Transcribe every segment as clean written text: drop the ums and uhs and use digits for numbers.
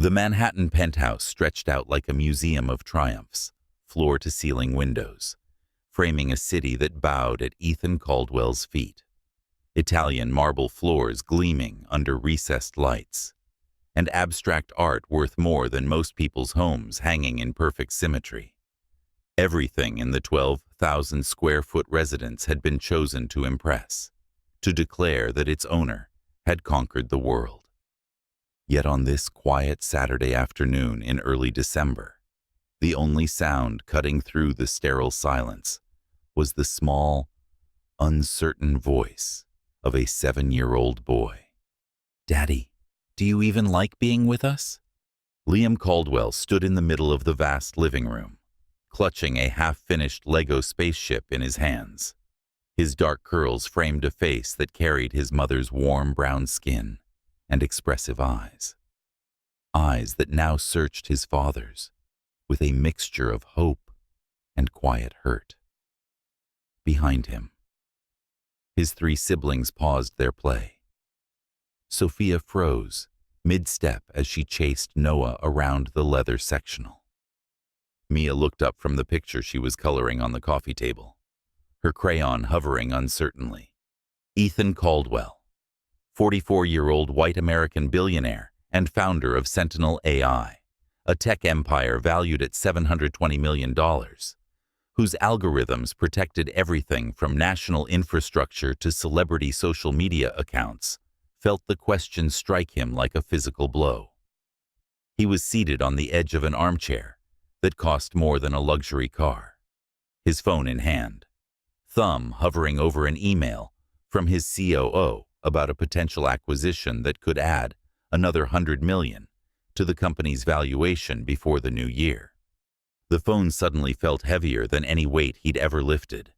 The Manhattan penthouse stretched out like a museum of triumphs, floor-to-ceiling windows, framing a city that bowed at Ethan Caldwell's feet. Italian marble floors gleaming under recessed lights, and abstract art worth more than most people's homes hanging in perfect symmetry. Everything in the 12,000-square-foot residence had been chosen to impress, to declare that its owner had conquered the world. Yet on this quiet Saturday afternoon in early December, the only sound cutting through the sterile silence was the small, uncertain voice of a 7-year-old boy. "Daddy, do you even like being with us?" Liam Caldwell stood in the middle of the vast living room, clutching a half-finished Lego spaceship in his hands. His dark curls framed a face that carried his mother's warm brown skin and expressive eyes. Eyes that now searched his father's with a mixture of hope and quiet hurt. Behind him, his 3 siblings paused their play. Sophia froze mid-step as she chased Noah around the leather sectional. Mia looked up from the picture she was coloring on the coffee table, her crayon hovering uncertainly. Ethan Caldwell, 44-year-old white American billionaire and founder of Sentinel AI, a tech empire valued at $720 million, whose algorithms protected everything from national infrastructure to celebrity social media accounts, felt the question strike him like a physical blow. He was seated on the edge of an armchair that cost more than a luxury car, his phone in hand, thumb hovering over an email from his COO about a potential acquisition that could add another $100 million to the company's valuation before the new year. The phone suddenly felt heavier than any weight he'd ever lifted.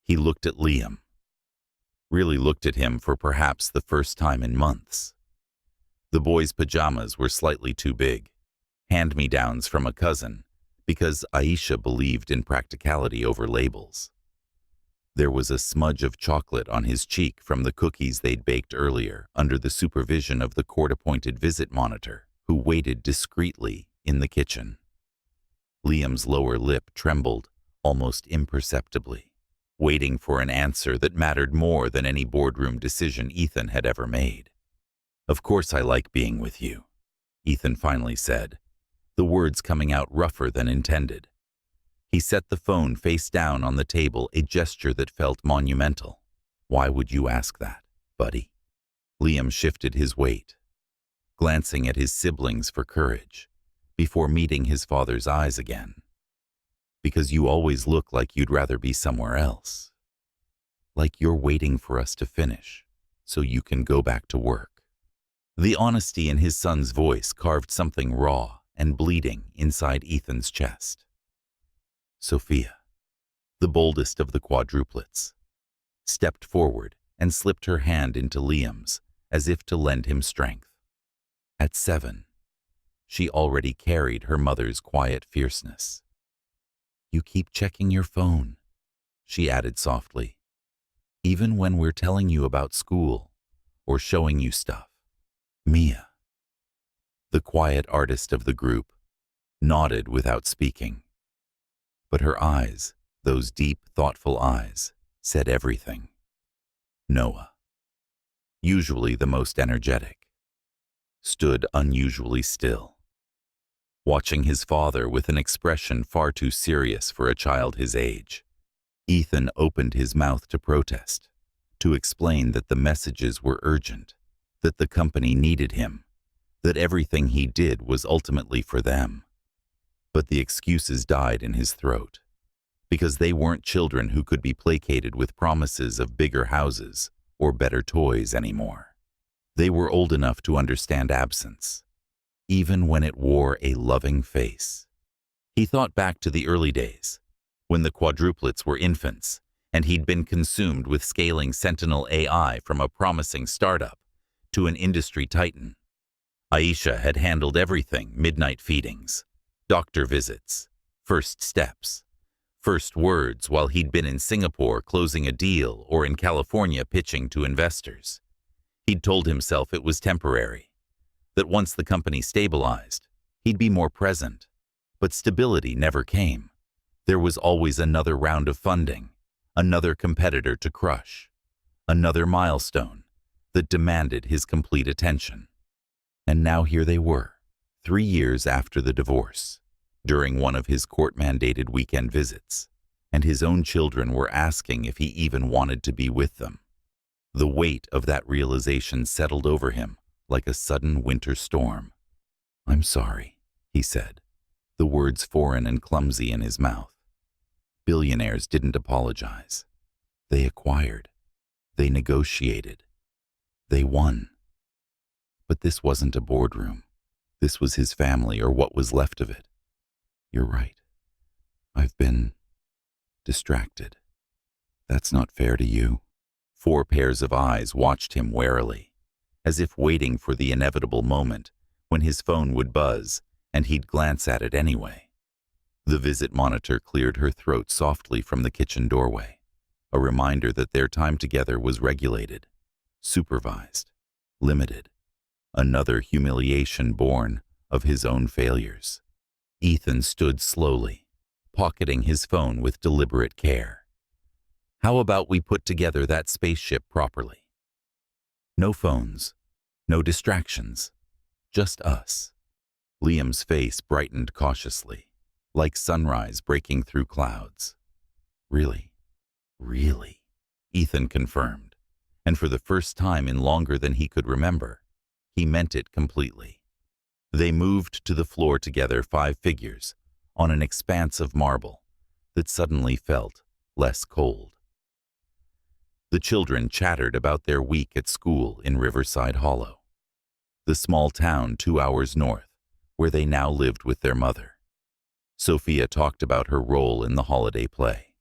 He looked at Liam. Really looked at him for perhaps the first time in months. The boy's pajamas were slightly too big, hand-me-downs from a cousin, because Aisha believed in practicality over labels. There was a smudge of chocolate on his cheek from the cookies they'd baked earlier under the supervision of the court-appointed visit monitor, who waited discreetly in the kitchen. Liam's lower lip trembled almost imperceptibly, waiting for an answer that mattered more than any boardroom decision Ethan had ever made. "Of course I like being with you," Ethan finally said, the words coming out rougher than intended. He set the phone face down on the table, a gesture that felt monumental. "Why would you ask that, buddy?" Liam shifted his weight, glancing at his siblings for courage, before meeting his father's eyes again. "Because you always look like you'd rather be somewhere else. Like you're waiting for us to finish, so you can go back to work." The honesty in his son's voice carved something raw and bleeding inside Ethan's chest. Sophia, the boldest of the quadruplets, stepped forward and slipped her hand into Liam's as if to lend him strength. At 7, she already carried her mother's quiet fierceness. "You keep checking your phone," she added softly, "even when we're telling you about school or showing you stuff." Mia, the quiet artist of the group, nodded without speaking. But her eyes, those deep, thoughtful eyes, said everything. Noah, usually the most energetic, stood unusually still, watching his father with an expression far too serious for a child his age. Ethan opened his mouth to protest, to explain that the messages were urgent, that the company needed him, that everything he did was ultimately for them. But the excuses died in his throat, because they weren't children who could be placated with promises of bigger houses or better toys anymore. They were old enough to understand absence, even when it wore a loving face. He thought back to the early days, when the quadruplets were infants, and he'd been consumed with scaling Sentinel AI from a promising startup to an industry titan. Aisha had handled everything: midnight feedings, doctor visits, first steps, first words while he'd been in Singapore closing a deal or in California pitching to investors. He'd told himself it was temporary, that once the company stabilized, he'd be more present. But stability never came. There was always another round of funding, another competitor to crush, another milestone that demanded his complete attention. And now here they were, 3 years after the divorce, during one of his court-mandated weekend visits, and his own children were asking if he even wanted to be with them. The weight of that realization settled over him like a sudden winter storm. "I'm sorry," he said, the words foreign and clumsy in his mouth. Billionaires didn't apologize. They acquired. They negotiated. They won. But this wasn't a boardroom. This was his family, or what was left of it. "You're right. I've been distracted. That's not fair to you." 4 pairs of eyes watched him warily, as if waiting for the inevitable moment when his phone would buzz and he'd glance at it anyway. The visit monitor cleared her throat softly from the kitchen doorway, a reminder that their time together was regulated, supervised, limited. Another humiliation born of his own failures. Ethan stood slowly, pocketing his phone with deliberate care. "How about we put together that spaceship properly? No phones, no distractions, just us." Liam's face brightened cautiously, like sunrise breaking through clouds. "Really? Really?" Ethan confirmed, and for the first time in longer than he could remember, he meant it completely. They moved to the floor together 5 figures on an expanse of marble that suddenly felt less cold. The children chattered about their week at school in Riverside Hollow, the small town 2 hours north, where they now lived with their mother. Sophia talked about her role in the holiday play.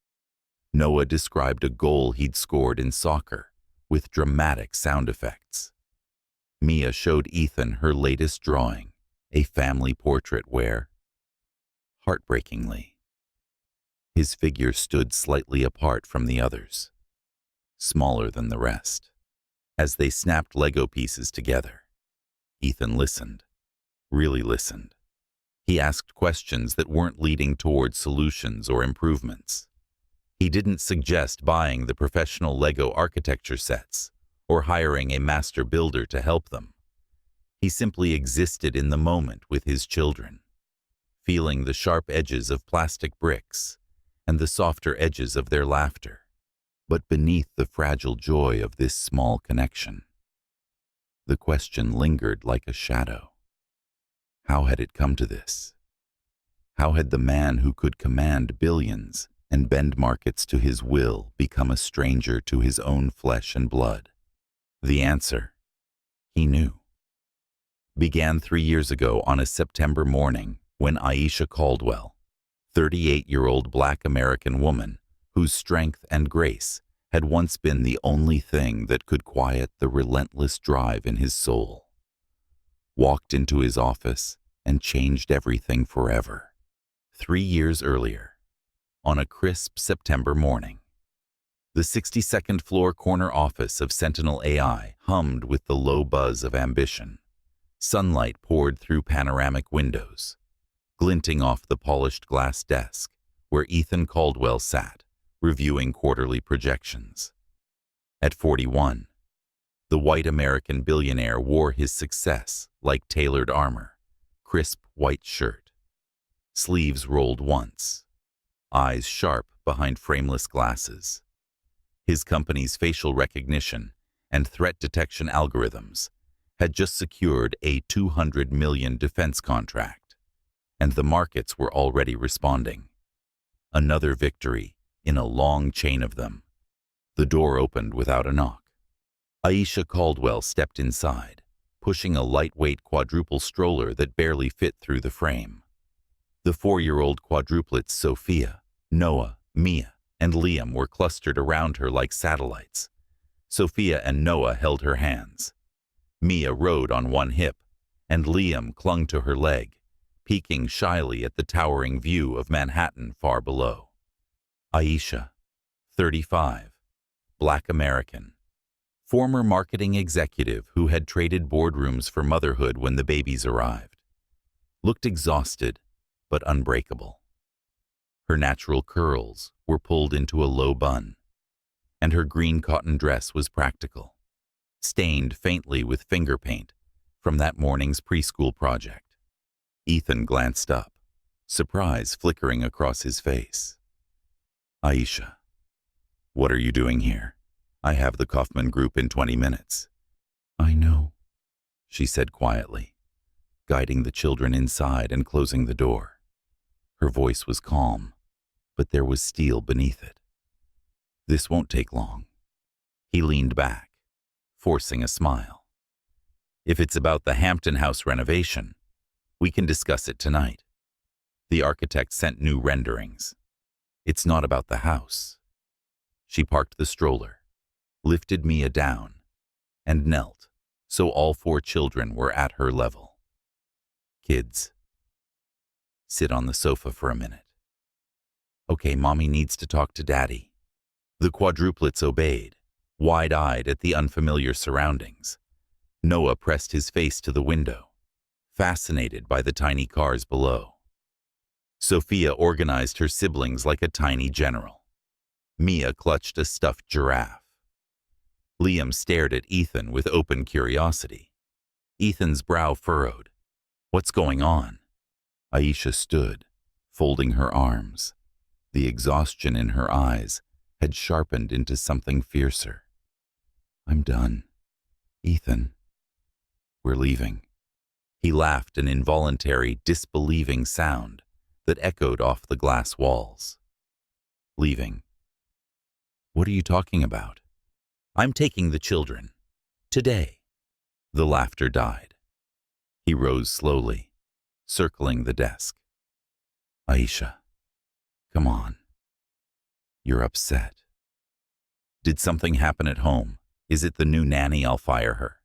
Noah described a goal he'd scored in soccer with dramatic sound effects. Mia showed Ethan her latest drawing, a family portrait where, heartbreakingly, his figure stood slightly apart from the others, smaller than the rest. As they snapped Lego pieces together, Ethan listened, really listened. He asked questions that weren't leading toward solutions or improvements. He didn't suggest buying the professional Lego architecture sets or hiring a master builder to help them. He simply existed in the moment with his children, feeling the sharp edges of plastic bricks and the softer edges of their laughter, but beneath the fragile joy of this small connection. The question lingered like a shadow. How had it come to this? How had the man who could command billions and bend markets to his will become a stranger to his own flesh and blood? The answer, he knew, began 3 years ago on a September morning when Aisha Caldwell, 38-year-old Black American woman whose strength and grace had once been the only thing that could quiet the relentless drive in his soul, walked into his office and changed everything forever. 3 years earlier, on a crisp September morning, the 62nd floor corner office of Sentinel AI hummed with the low buzz of ambition. Sunlight poured through panoramic windows, glinting off the polished glass desk where Ethan Caldwell sat, reviewing quarterly projections. At 41, the white American billionaire wore his success like tailored armor, crisp white shirt, sleeves rolled once, eyes sharp behind frameless glasses. His company's facial recognition and threat detection algorithms had just secured a $200 million defense contract, and the markets were already responding. Another victory in a long chain of them. The door opened without a knock. Aisha Caldwell stepped inside, pushing a lightweight quadruple stroller that barely fit through the frame. The 4-year-old quadruplets Sophia, Noah, Mia, and Liam were clustered around her like satellites. Sophia and Noah held her hands. Mia rode on one hip, and Liam clung to her leg, peeking shyly at the towering view of Manhattan far below. Aisha, 35, Black American, former marketing executive who had traded boardrooms for motherhood when the babies arrived, looked exhausted but unbreakable. Her natural curls were pulled into a low bun, and her green cotton dress was practical, stained faintly with finger paint from that morning's preschool project. Ethan glanced up, surprise flickering across his face. "Aisha, what are you doing here? I have the Kaufman Group in 20 minutes. "I know," she said quietly, guiding the children inside and closing the door. Her voice was calm, but there was steel beneath it. "This won't take long." He leaned back, forcing a smile. "If it's about the Hampton House renovation, we can discuss it tonight. The architect sent new renderings. It's not about the house." She parked the stroller, lifted Mia down, and knelt so all 4 children were at her level. "Kids, sit on the sofa for a minute." "Okay, Mommy needs to talk to Daddy." The quadruplets obeyed, wide-eyed at the unfamiliar surroundings. Noah pressed his face to the window, fascinated by the tiny cars below. Sophia organized her siblings like a tiny general. Mia clutched a stuffed giraffe. Liam stared at Ethan with open curiosity. Ethan's brow furrowed. "What's going on?" Aisha stood, folding her arms. The exhaustion in her eyes had sharpened into something fiercer. "I'm done. Ethan, we're leaving." He laughed, an involuntary, disbelieving sound that echoed off the glass walls. "Leaving? What are you talking about?" "I'm taking the children. Today." The laughter died. He rose slowly, circling the desk. "Aisha, come on. You're upset. Did something happen at home? Is it the new nanny? I'll fire her."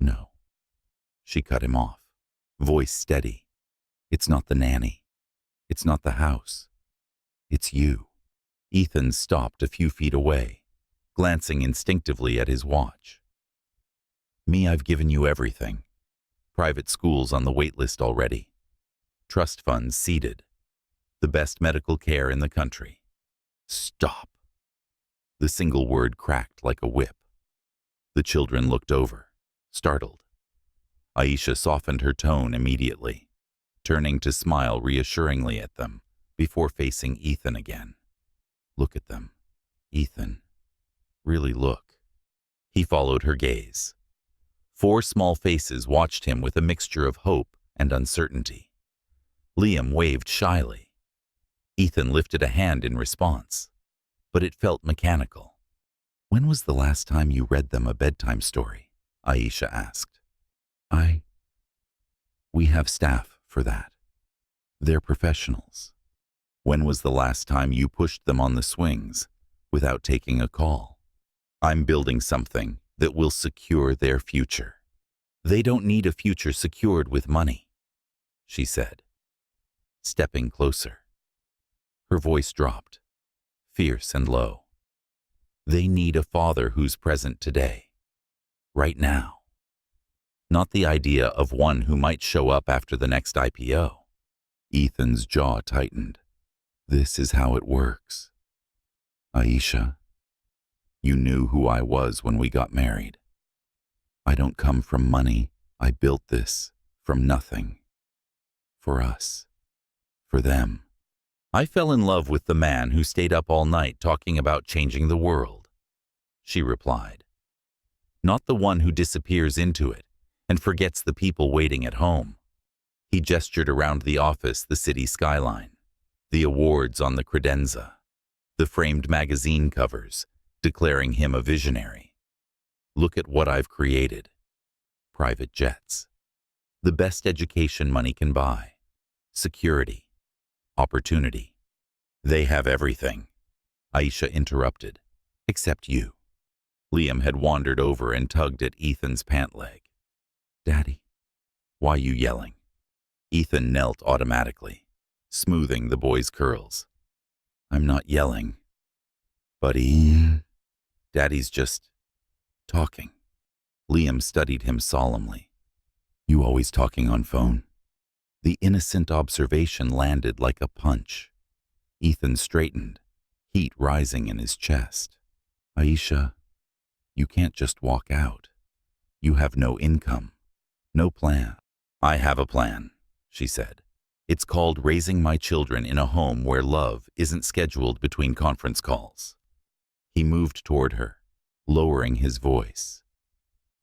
"No." She cut him off, voice steady. "It's not the nanny. It's not the house. It's you." Ethan stopped a few feet away, glancing instinctively at his watch. "Me, I've given you everything. Private schools on the wait list already. Trust funds seeded. The best medical care in the country." "Stop." The single word cracked like a whip. The children looked over, startled. Aisha softened her tone immediately, turning to smile reassuringly at them before facing Ethan again. "Look at them, Ethan. Really look." He followed her gaze. 4 small faces watched him with a mixture of hope and uncertainty. Liam waved shyly. Ethan lifted a hand in response, but it felt mechanical. "When was the last time you read them a bedtime story?" Aisha asked. We have staff for that. They're professionals. When was the last time you pushed them on the swings without taking a call? I'm building something that will secure their future. They don't need a future secured with money," she said, stepping closer. Her voice dropped, fierce and low. "They need a father who's present today, right now. Not the idea of one who might show up after the next IPO." Ethan's jaw tightened. "This is how it works. Aisha, you knew who I was when we got married. I don't come from money. I built this from nothing. For us. For them. I fell in love with the man who stayed up all night talking about changing the world," she replied. "Not the one who disappears into it and forgets the people waiting at home." He gestured around the office, the city skyline, the awards on the credenza, the framed magazine covers declaring him a visionary. "Look at what I've created. Private jets. The best education money can buy. Security. Opportunity. They have everything." Aisha interrupted. "Except you." Liam had wandered over and tugged at Ethan's pant leg. "Daddy, why you yelling?" Ethan knelt automatically, smoothing the boy's curls. "I'm not yelling, buddy. Daddy's just Talking. Liam studied him solemnly. You always talking on phone? The innocent observation landed like a punch. Ethan straightened, heat rising in his chest. Aisha, you can't just walk out. You have no income, no plan. I have a plan, she said. It's called raising my children in a home where love isn't scheduled between conference calls. He moved toward her, lowering his voice.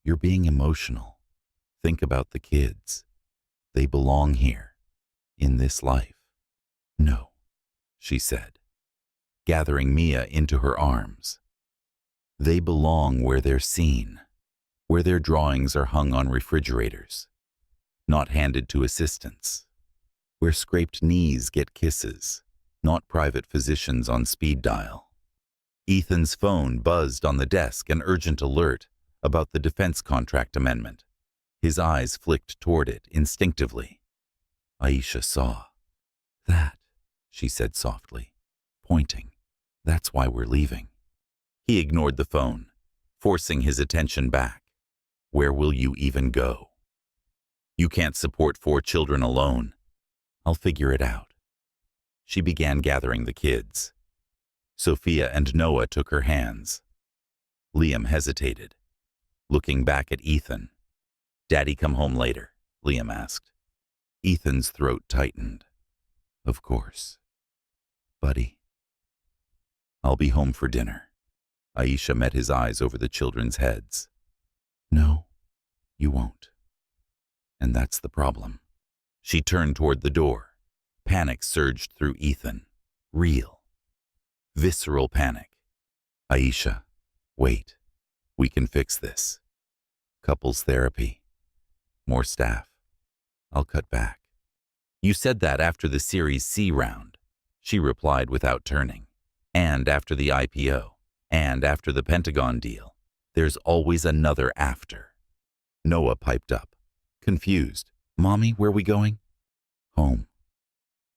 You're being emotional. Think about the kids. They belong here, in this life. No, she said, gathering Mia into her arms. They belong where they're seen, where their drawings are hung on refrigerators, not handed to assistants, where scraped knees get kisses, not private physicians on speed dial. Ethan's phone buzzed on the desk, an urgent alert about the defense contract amendment. His eyes flicked toward it instinctively. Aisha saw. That, she said softly, pointing. That's why we're leaving. He ignored the phone, forcing his attention back. Where will you even go? You can't support 4 children alone. I'll figure it out. She began gathering the kids. Sophia and Noah took her hands. Liam hesitated, looking back at Ethan. Daddy come home later? Liam asked. Ethan's throat tightened. Of course. Buddy. I'll be home for dinner. Aisha met his eyes over the children's heads. No, you won't. And that's the problem. She turned toward the door. Panic surged through Ethan. Real. Visceral panic. Aisha, wait. We can fix this. Couples therapy. More staff. I'll cut back. You said that after the Series C round, she replied without turning. And after the IPO. And after the Pentagon deal. There's always another after. Noah piped up, confused. Mommy, where we going? Home.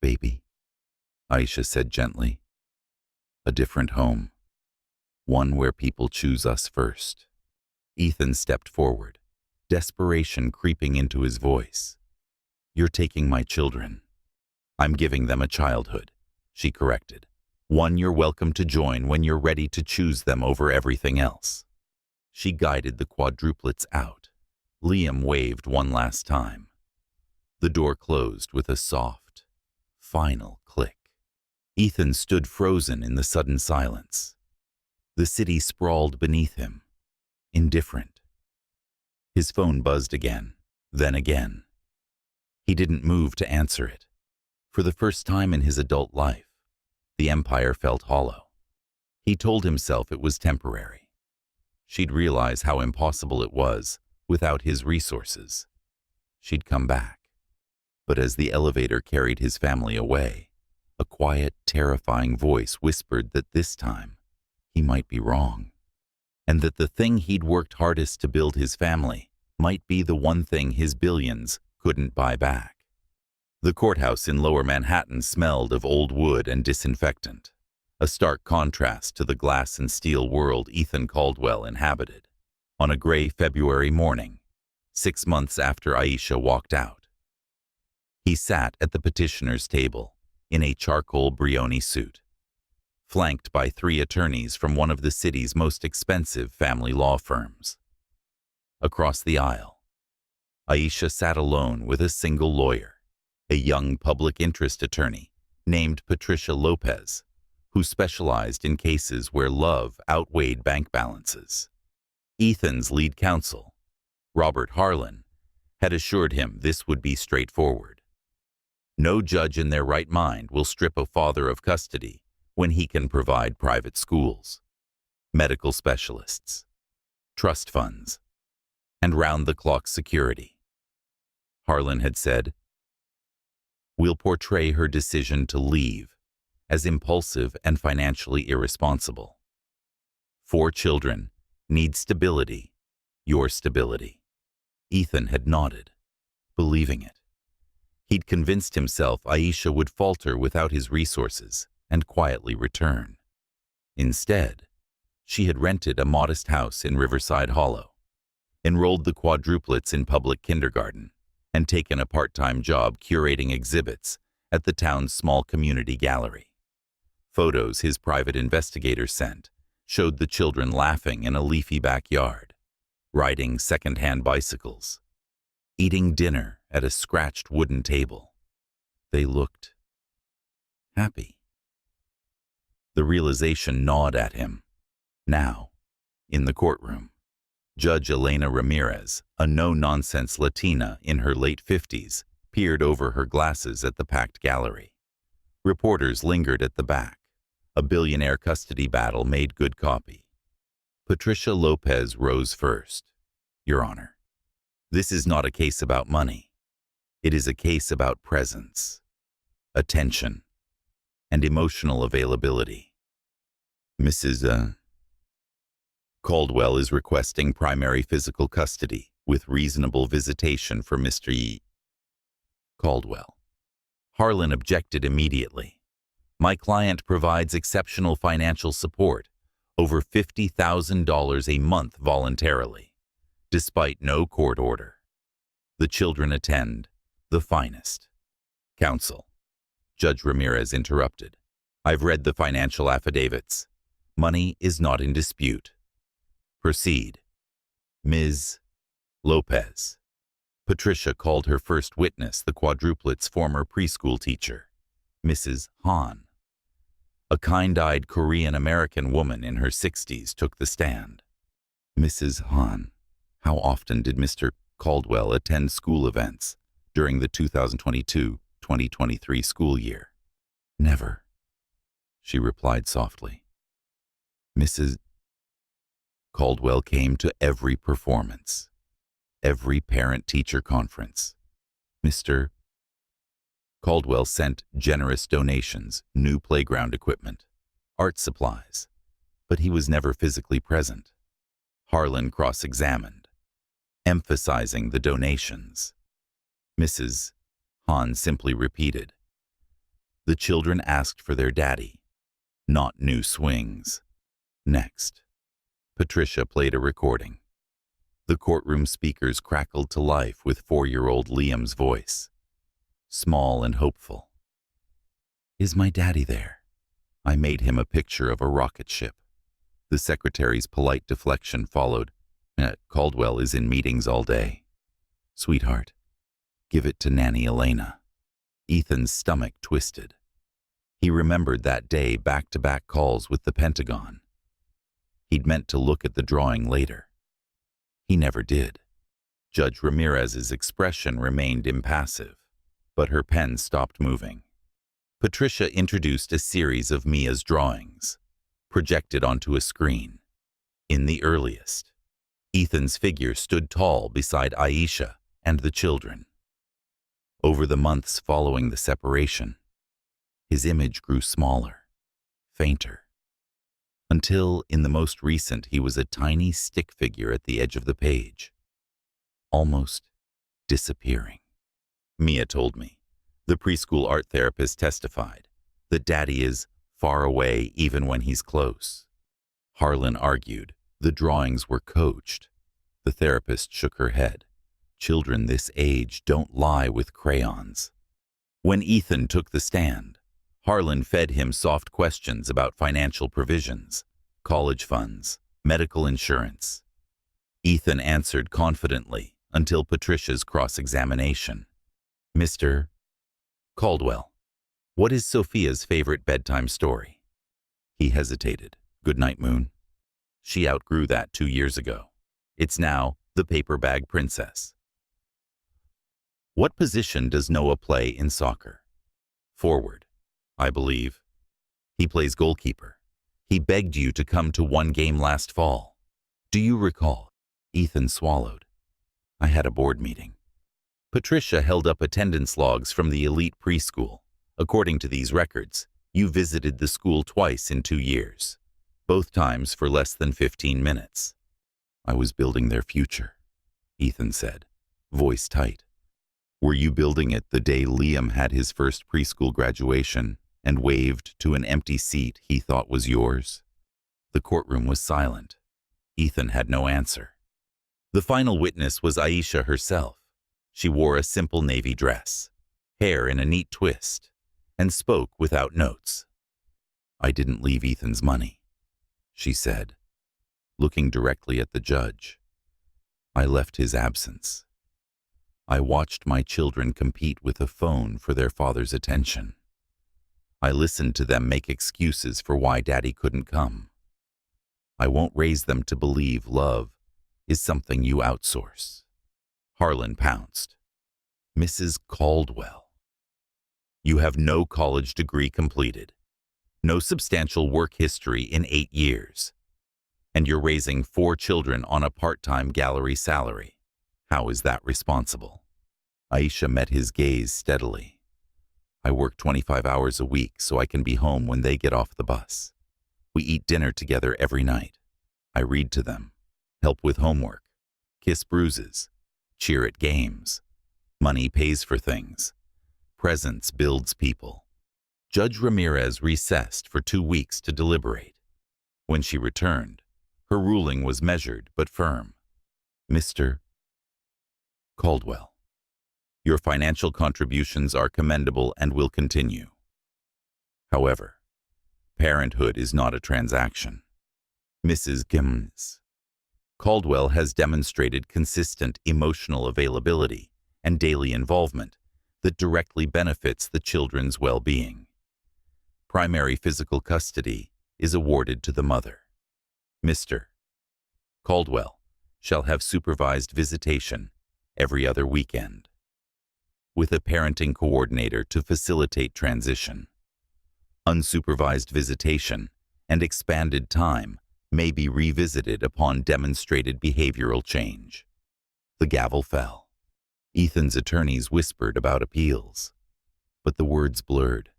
Baby. Aisha said gently. A different home. One where people choose us first. Ethan stepped forward, desperation creeping into his voice. You're taking my children. I'm giving them a childhood, she corrected. One you're welcome to join when you're ready to choose them over everything else. She guided the quadruplets out. Liam waved one last time. The door closed with a soft, final click. Ethan stood frozen in the sudden silence. The city sprawled beneath him, indifferent. His phone buzzed again, then again. He didn't move to answer it. For the first time in his adult life, the empire felt hollow. He told himself it was temporary. She'd realize how impossible it was without his resources. She'd come back. But as the elevator carried his family away, a quiet, terrifying voice whispered that this time he might be wrong, and that the thing he'd worked hardest to build, his family, might be the one thing his billions couldn't buy back. The courthouse in Lower Manhattan smelled of old wood and disinfectant, a stark contrast to the glass and steel world Ethan Caldwell inhabited. On a gray February morning, 6 months after Aisha walked out, he sat at the petitioner's table in a charcoal Brioni suit, flanked by 3 attorneys from one of the city's most expensive family law firms. Across the aisle, Aisha sat alone with a single lawyer, a young public interest attorney named Patricia Lopez, who specialized in cases where love outweighed bank balances. Ethan's lead counsel, Robert Harlan, had assured him this would be straightforward. No judge in their right mind will strip a father of custody when he can provide private schools, medical specialists, trust funds, and round-the-clock security. Harlan had said, "We'll portray her decision to leave as impulsive and financially irresponsible. 4 children need stability, your stability." Ethan had nodded, believing it. He'd convinced himself Aisha would falter without his resources and quietly return. Instead, She had rented a modest house in Riverside Hollow, enrolled the quadruplets in public kindergarten, and taken a part-time job curating exhibits at the town's small community gallery. Photos his private investigator sent showed the children laughing in a leafy backyard, riding second-hand bicycles, eating dinner at a scratched wooden table. They looked happy. The realization gnawed at him. Now, in the courtroom, Judge Elena Ramirez, a no-nonsense Latina in her late 50s, peered over her glasses at the packed gallery. Reporters lingered at the back. A billionaire custody battle made good copy. Patricia Lopez rose first. Your Honor, this is not a case about money. It is a case about presence, attention, and emotional availability. Mrs. Caldwell is requesting primary physical custody with reasonable visitation for Mr. E. Caldwell. Harlan objected immediately. My client provides exceptional financial support, over $50,000 a month voluntarily, despite no court order. The children attend, the finest. Counsel. Judge Ramirez interrupted. I've read the financial affidavits. Money is not in dispute. Proceed. Ms. Lopez. Patricia called her first witness the quadruplets' former preschool teacher, Mrs. Han. A kind-eyed Korean-American woman in her 60s took the stand. Mrs. Han, how often did Mr. Caldwell attend school events during the 2022-2023 school year? Never, she replied softly. Mrs. Caldwell came to every performance, every parent-teacher conference. Mr. Caldwell sent generous donations, new playground equipment, art supplies, but he was never physically present. Harlan cross-examined, emphasizing the donations. Mrs. Han simply repeated, the children asked for their daddy, not new swings. Next, Patricia played a recording. The courtroom speakers crackled to life with 4-year-old Liam's voice, small and hopeful. Is my daddy there? I made him a picture of a rocket ship. The secretary's polite deflection followed. Caldwell is in meetings all day. Sweetheart, give it to Nanny Elena. Ethan's stomach twisted. He remembered that day back-to-back calls with the Pentagon. He'd meant to look at the drawing later. He never did. Judge Ramirez's expression remained impassive, but her pen stopped moving. Patricia introduced a series of Mia's drawings, projected onto a screen. In the earliest, Ethan's figure stood tall beside Aisha and the children. Over the months following the separation, his image grew smaller, fainter, until in the most recent he was a tiny stick figure at the edge of the page, almost disappearing. Mia told me, the preschool art therapist testified, that Daddy is far away even when he's close. Harlan argued the drawings were coached. The therapist shook her head. Children this age don't lie with crayons. When Ethan took the stand, Harlan fed him soft questions about financial provisions, college funds, medical insurance. Ethan answered confidently until Patricia's cross-examination. Mr. Caldwell, what is Sophia's favorite bedtime story? He hesitated. Good night, Moon. She outgrew that 2 years ago. It's now the paper bag princess. What position does Noah play in soccer? Forward, I believe. He plays goalkeeper. He begged you to come to one game last fall. Do you recall? Ethan swallowed. I had a board meeting. Patricia held up attendance logs from the elite preschool. According to these records, you visited the school twice in 2 years, both times for less than 15 minutes. I was building their future, Ethan said, voice tight. Were you building it the day Liam had his first preschool graduation and waved to an empty seat he thought was yours? The courtroom was silent. Ethan had no answer. The final witness was Aisha herself. She wore a simple navy dress, hair in a neat twist, and spoke without notes. "I didn't leave Ethan's money," she said, looking directly at the judge. "I left his absence. I watched my children compete with a phone for their father's attention. I listened to them make excuses for why Daddy couldn't come. I won't raise them to believe love is something you outsource." Harlan pounced. "Mrs. Caldwell, you have no college degree completed, no substantial work history in 8 years, and you're raising 4 children on a part-time gallery salary. How is that responsible?" Aisha met his gaze steadily. "I work 25 hours a week so I can be home when they get off the bus. We eat dinner together every night. I read to them, help with homework, kiss bruises, cheer at games. Money pays for things. Presence builds people." Judge Ramirez recessed for 2 weeks to deliberate. When she returned, her ruling was measured but firm. "Mr. Caldwell, your financial contributions are commendable and will continue. However, parenthood is not a transaction. Mrs. Gims Caldwell has demonstrated consistent emotional availability and daily involvement that directly benefits the children's well-being. Primary physical custody is awarded to the mother. Mr. Caldwell shall have supervised visitation every other weekend, with a parenting coordinator to facilitate transition. Unsupervised visitation and expanded time may be revisited upon demonstrated behavioral change." The gavel fell. Ethan's attorneys whispered about appeals, but the words blurred.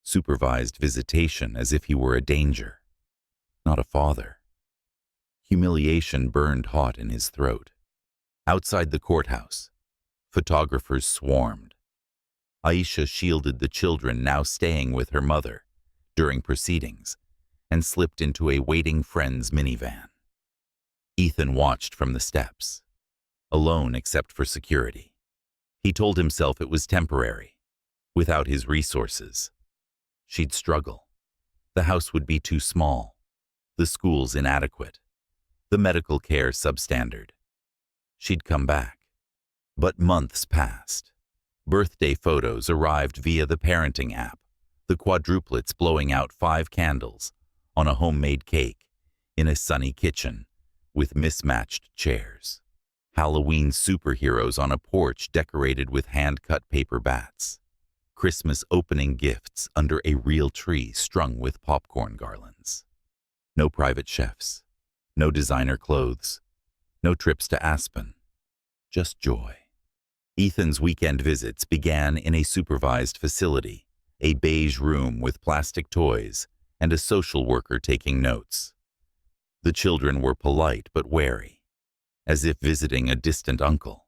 Supervised visitation as if he were a danger, not a father. Humiliation burned hot in his throat. Outside the courthouse, photographers swarmed. Aisha shielded the children now staying with her mother during proceedings and slipped into a waiting friend's minivan. Ethan watched from the steps, alone except for security. He told himself it was temporary. Without his resources, she'd struggle. The house would be too small, the schools inadequate, the medical care substandard. She'd come back. But months passed. Birthday photos arrived via the parenting app, the quadruplets blowing out 5 candles on a homemade cake in a sunny kitchen with mismatched chairs. Halloween superheroes on a porch decorated with hand-cut paper bats. Christmas opening gifts under a real tree strung with popcorn garlands. No private chefs, no designer clothes, no trips to Aspen, just joy. Ethan's weekend visits began in a supervised facility, a beige room with plastic toys and a social worker taking notes. The children were polite but wary, as if visiting a distant uncle.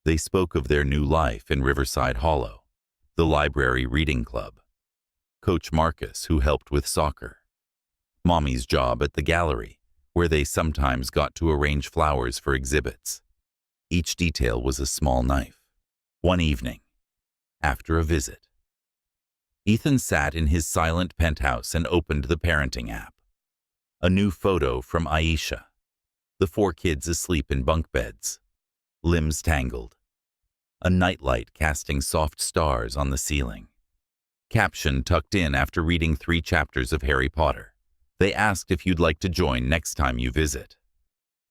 They spoke of their new life in Riverside Hollow, the library reading club, Coach Marcus, who helped with soccer, Mommy's job at the gallery, where they sometimes got to arrange flowers for exhibits. Each detail was a small knife. One evening, after a visit, Ethan sat in his silent penthouse and opened the parenting app. A new photo from Aisha, the 4 kids asleep in bunk beds, limbs tangled, a nightlight casting soft stars on the ceiling. Caption tucked in after reading 3 chapters of Harry Potter. They asked if you'd like to join next time you visit.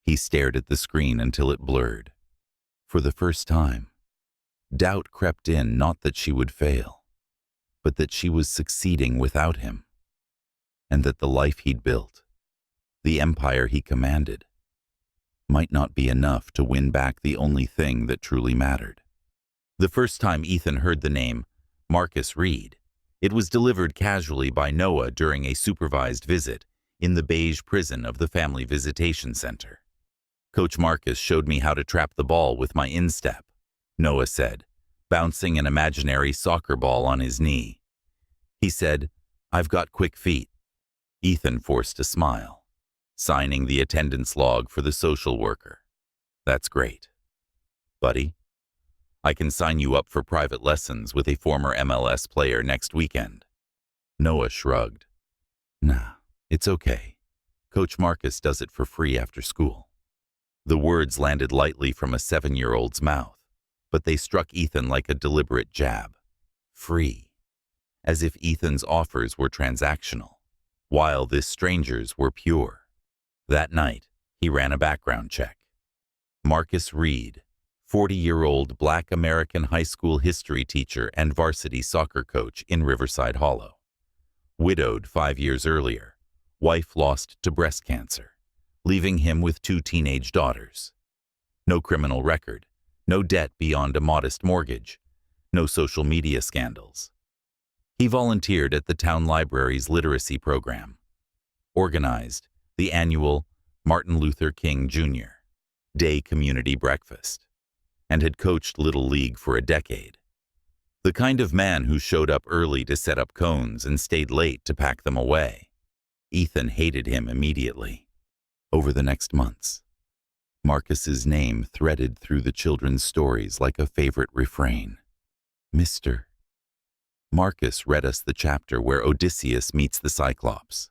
He stared at the screen until it blurred. For the first time, doubt crept in, not that she would fail, but that she was succeeding without him, and that the life he'd built, the empire he commanded, might not be enough to win back the only thing that truly mattered. The first time Ethan heard the name Marcus Reed, it was delivered casually by Noah during a supervised visit in the beige prison of the Family Visitation Center. Coach Marcus showed me how to trap the ball with my instep, Noah said, bouncing an imaginary soccer ball on his knee. He said, "I've got quick feet." Ethan forced a smile, signing the attendance log for the social worker. That's great. Buddy, I can sign you up for private lessons with a former MLS player next weekend. Noah shrugged. Nah, it's okay. Coach Marcus does it for free after school. The words landed lightly from a 7-year-old's mouth, but they struck Ethan like a deliberate jab. Free. As if Ethan's offers were transactional, while this stranger's were pure. That night, he ran a background check. Marcus Reed, 40-year-old Black American high school history teacher and varsity soccer coach in Riverside Hollow. Widowed 5 years earlier, wife lost to breast cancer, leaving him with 2 teenage daughters. No criminal record, no debt beyond a modest mortgage, no social media scandals. He volunteered at the town library's literacy program, organized the annual Martin Luther King Jr. Day community breakfast, and had coached Little League for a decade. The kind of man who showed up early to set up cones and stayed late to pack them away. Ethan hated him immediately. Over the next months, Marcus's name threaded through the children's stories like a favorite refrain. Mr. Marcus read us the chapter where Odysseus meets the Cyclops.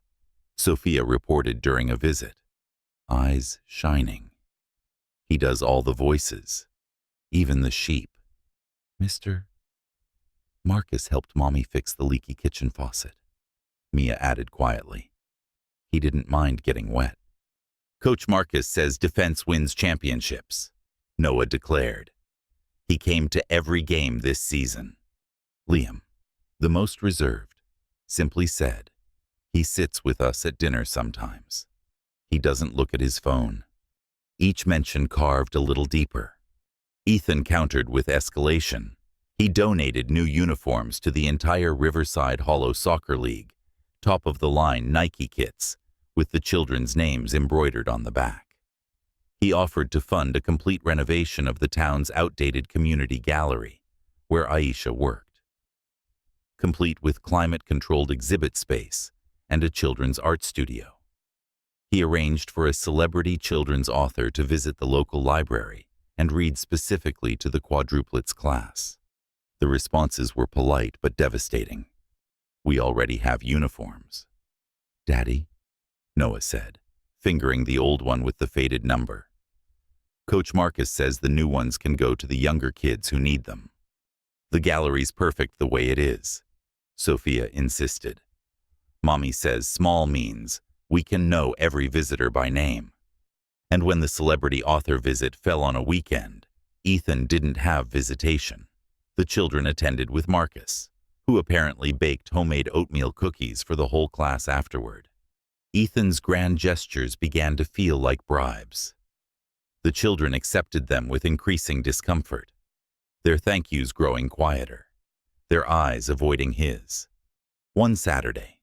Sophia reported during a visit, eyes shining. He does all the voices, even the sheep. Mr. Marcus helped Mommy fix the leaky kitchen faucet, Mia added quietly. He didn't mind getting wet. Coach Marcus says defense wins championships, Noah declared. He came to every game this season. Liam, the most reserved, simply said, he sits with us at dinner sometimes. He doesn't look at his phone. Each mention carved a little deeper. Ethan countered with escalation. He donated new uniforms to the entire Riverside Hollow Soccer League, top-of-the-line Nike kits, with the children's names embroidered on the back. He offered to fund a complete renovation of the town's outdated community gallery, where Aisha worked, complete with climate-controlled exhibit space and a children's art studio. He arranged for a celebrity children's author to visit the local library and read specifically to the quadruplets class. The responses were polite but devastating. We already have uniforms. Daddy, Noah said, fingering the old one with the faded number. Coach Marcus says the new ones can go to the younger kids who need them. The gallery's perfect the way it is, Sophia insisted. Mommy says small means we can know every visitor by name. And when the celebrity author visit fell on a weekend, Ethan didn't have visitation. The children attended with Marcus, who apparently baked homemade oatmeal cookies for the whole class afterward. Ethan's grand gestures began to feel like bribes. The children accepted them with increasing discomfort, their thank yous growing quieter, their eyes avoiding his. One Saturday,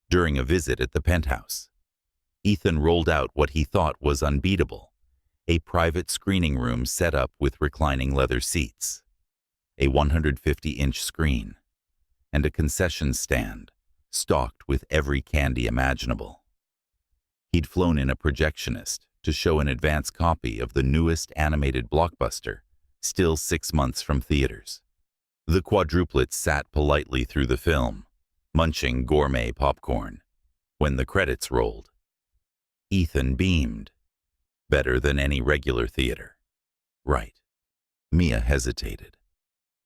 during a visit at the penthouse, Ethan rolled out what he thought was unbeatable, a private screening room set up with reclining leather seats, a 150-inch screen, and a concession stand stocked with every candy imaginable. He'd flown in a projectionist to show an advance copy of the newest animated blockbuster, still 6 months from theaters. The quadruplets sat politely through the film, munching gourmet popcorn. When the credits rolled, Ethan beamed. Better than any regular theater. Right. Mia hesitated.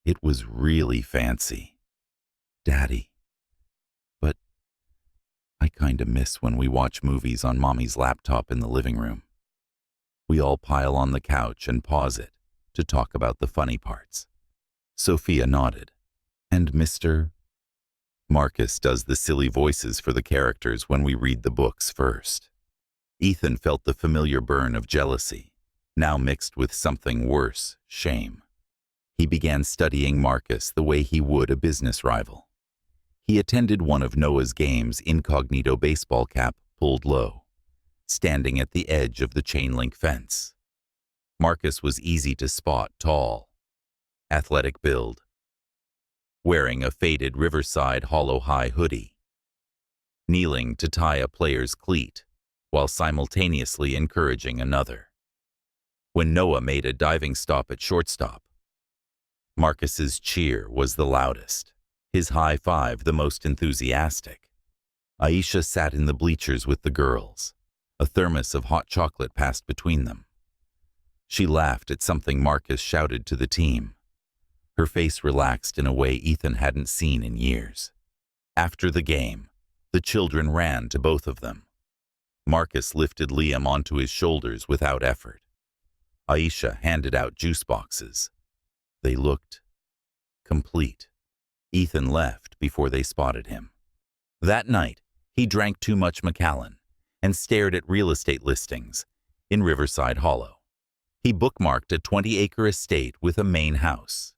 It was really fancy. Daddy. But I kinda miss when we watch movies on Mommy's laptop in the living room. We all pile on the couch and pause it to talk about the funny parts. Sophia nodded. And Mr. Marcus does the silly voices for the characters when we read the books first. Ethan felt the familiar burn of jealousy, now mixed with something worse, shame. He began studying Marcus the way he would a business rival. He attended one of Noah's games, incognito baseball cap pulled low, standing at the edge of the chain-link fence. Marcus was easy to spot, tall, athletic build, wearing a faded Riverside Hollow High hoodie. kneeling to tie a player's cleat, while simultaneously encouraging another. When Noah made a diving stop at shortstop, Marcus's cheer was the loudest, his high five the most enthusiastic. Aisha sat in the bleachers with the girls. A thermos of hot chocolate passed between them. She laughed at something Marcus shouted to the team. Her face relaxed in a way Ethan hadn't seen in years. After the game, the children ran to both of them. Marcus lifted Liam onto his shoulders without effort. Aisha handed out juice boxes. They looked complete. Ethan left before they spotted him. That night, he drank too much Macallan and stared at real estate listings in Riverside Hollow. He bookmarked a 20-acre estate with a main house,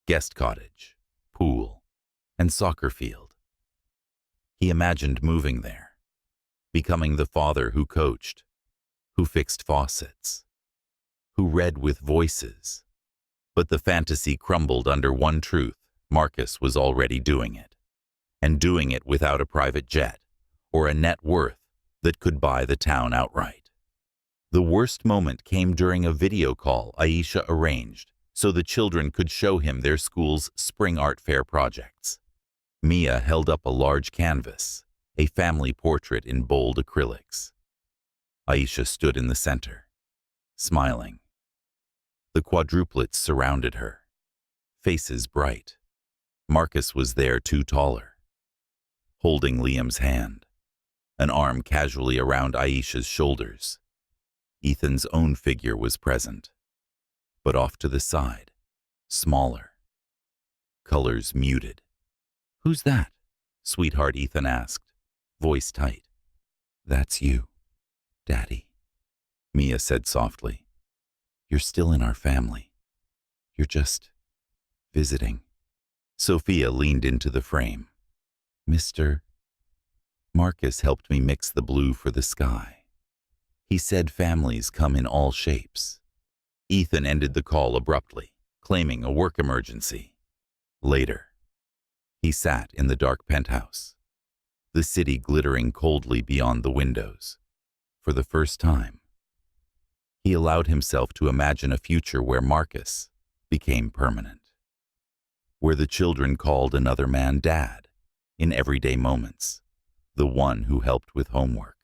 guest cottage, pool, and soccer field. He imagined moving there, becoming the father who coached, who fixed faucets, who read with voices. But the fantasy crumbled under one truth: Marcus was already doing it, and doing it without a private jet or a net worth that could buy the town outright. The worst moment came during a video call Aisha arranged so the children could show him their school's spring art fair projects. Mia held up a large canvas, a family portrait in bold acrylics. Aisha stood in the center, smiling. The quadruplets surrounded her, faces bright. Marcus was there, too taller, holding Liam's hand, an arm casually around Aisha's shoulders. Ethan's own figure was present, but off to the side, smaller. Colors muted. "Who's that?" sweetheart Ethan asked, voice tight. "That's you, Daddy," Mia said softly. "You're still in our family. You're just visiting." Sophia leaned into the frame. "Mr. Marcus helped me mix the blue for the sky. He said families come in all shapes." Ethan ended the call abruptly, claiming a work emergency. Later, he sat in the dark penthouse, the city glittering coldly beyond the windows. For the first time, he allowed himself to imagine a future where Marcus became permanent, where the children called another man Dad in everyday moments, the one who helped with homework,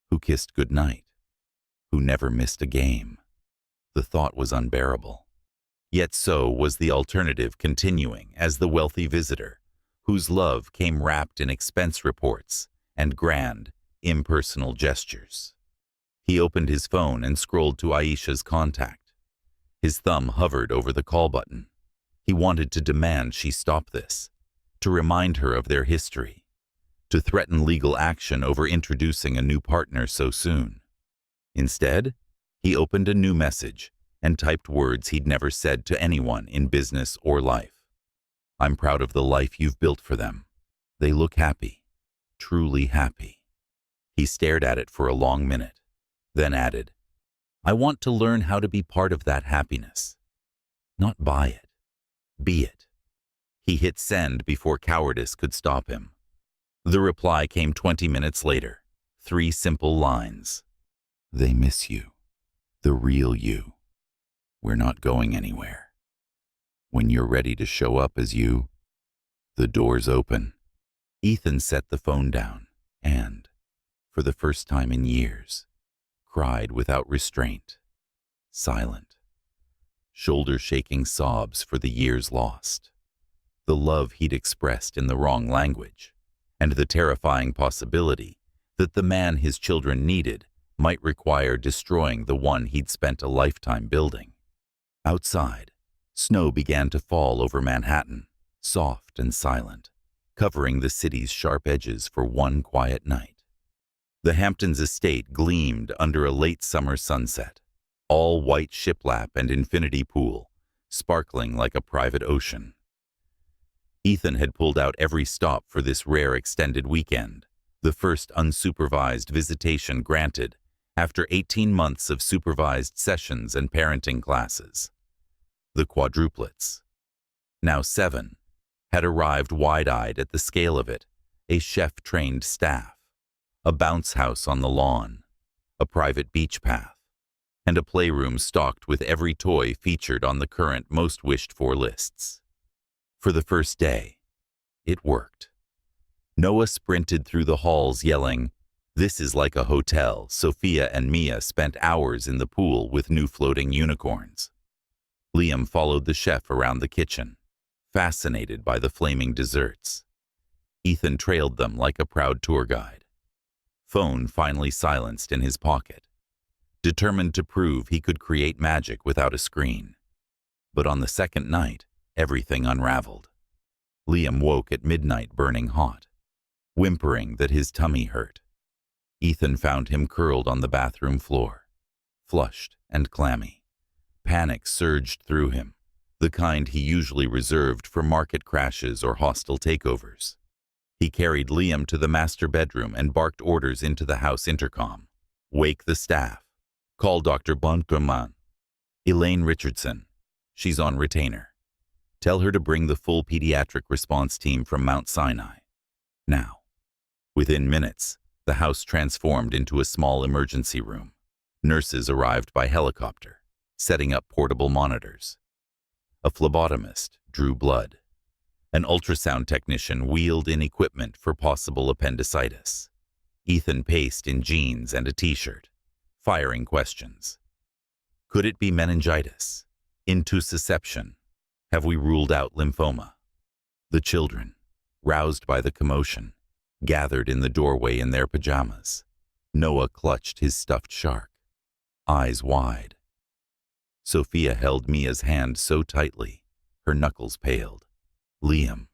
who kissed goodnight, who never missed a game. The thought was unbearable. Yet so was the alternative continuing as the wealthy visitor, whose love came wrapped in expense reports and grand, impersonal gestures. He opened his phone and scrolled to Aisha's contact. His thumb hovered over the call button. He wanted to demand she stop this, to remind her of their history, to threaten legal action over introducing a new partner so soon. Instead, he opened a new message and typed words he'd never said to anyone in business or life. "I'm proud of the life you've built for them. They look happy, truly happy." He stared at it for a long minute, then added, "I want to learn how to be part of that happiness. Not buy it, be it." He hit send before cowardice could stop him. The reply came 20 minutes later, 3 simple lines. "They miss you, the real you. We're not going anywhere. When you're ready to show up as you, the door's open." Ethan set the phone down and, for the first time in years, cried without restraint, silent, shoulder-shaking sobs for the years lost, the love he'd expressed in the wrong language, and the terrifying possibility that the man his children needed might require destroying the one he'd spent a lifetime building. Outside, snow began to fall over Manhattan, soft and silent, covering the city's sharp edges for one quiet night. The Hamptons estate gleamed under a late summer sunset, all white shiplap and infinity pool, sparkling like a private ocean. Ethan had pulled out every stop for this rare extended weekend, the first unsupervised visitation granted after 18 months of supervised sessions and parenting classes. The quadruplets, now 7, had arrived wide-eyed at the scale of it, a chef-trained staff, a bounce house on the lawn, a private beach path, and a playroom stocked with every toy featured on the current most wished-for lists. For the first day, it worked. Noah sprinted through the halls yelling, "This is like a hotel." Sophia and Mia spent hours in the pool with new floating unicorns. Liam followed the chef around the kitchen, fascinated by the flaming desserts. Ethan trailed them like a proud tour guide. Phone finally silenced in his pocket, determined to prove he could create magic without a screen. But on the second night, everything unraveled. Liam woke at midnight burning hot, whimpering that his tummy hurt. Ethan found him curled on the bathroom floor, flushed and clammy. Panic surged through him, the kind he usually reserved for market crashes or hostile takeovers. He carried Liam to the master bedroom and barked orders into the house intercom. "Wake the staff. Call Dr. Bonkerman. Elaine Richardson. She's on retainer. Tell her to bring the full pediatric response team from Mount Sinai. Now." Within minutes, the house transformed into a small emergency room. Nurses arrived by helicopter, setting up portable monitors. A phlebotomist drew blood. An ultrasound technician wheeled in equipment for possible appendicitis. Ethan paced in jeans and a t-shirt, firing questions. Could it be meningitis? Intussusception? Have we ruled out lymphoma? The children, roused by the commotion, gathered in the doorway in their pajamas. Noah clutched his stuffed shark, eyes wide. Sophia held Mia's hand so tightly, her knuckles paled. Liam,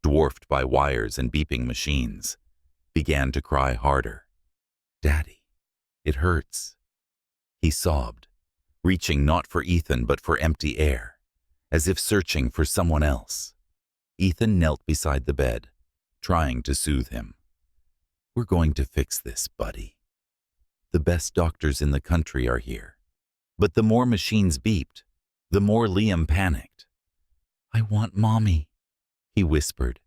dwarfed by wires and beeping machines, began to cry harder. "Daddy, it hurts." He sobbed, reaching not for Ethan but for empty air, as if searching for someone else. Ethan knelt beside the bed, trying to soothe him. "We're going to fix this, buddy. The best doctors in the country are here." But the more machines beeped, the more Liam panicked. "I want Mommy," he whispered,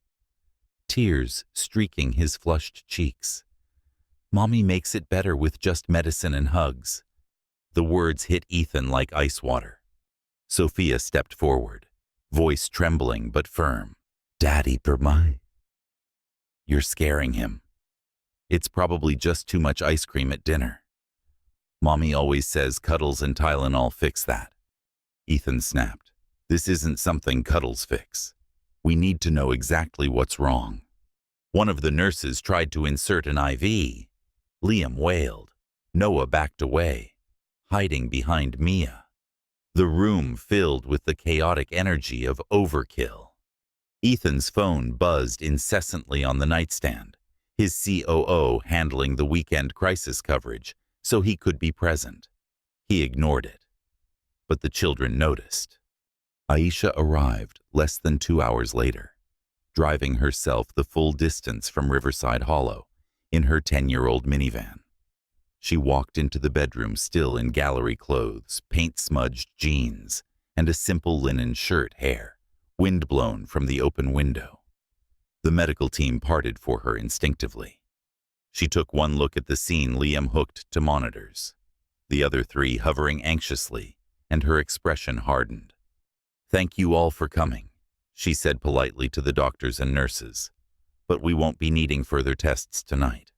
tears streaking his flushed cheeks. "Mommy makes it better with just medicine and hugs." The words hit Ethan like ice water. Sophia stepped forward, voice trembling but firm. "Daddy, Permai." "You're scaring him. It's probably just too much ice cream at dinner. Mommy always says cuddles and Tylenol fix that." Ethan snapped. "This isn't something cuddles fix. We need to know exactly what's wrong." One of the nurses tried to insert an IV. Liam wailed. Noah backed away, hiding behind Mia. The room filled with the chaotic energy of overkill. Ethan's phone buzzed incessantly on the nightstand, his COO handling the weekend crisis coverage so he could be present. He ignored it. But the children noticed. Aisha arrived less than 2 hours later, driving herself the full distance from Riverside Hollow in her 10-year-old minivan. She walked into the bedroom still in gallery clothes, paint-smudged jeans, and a simple linen shirt, hair wind-blown from the open window. The medical team parted for her instinctively. She took one look at the scene Liam hooked to monitors, the other three hovering anxiously, and her expression hardened. "Thank you all for coming," she said politely to the doctors and nurses, "but we won't be needing further tests tonight."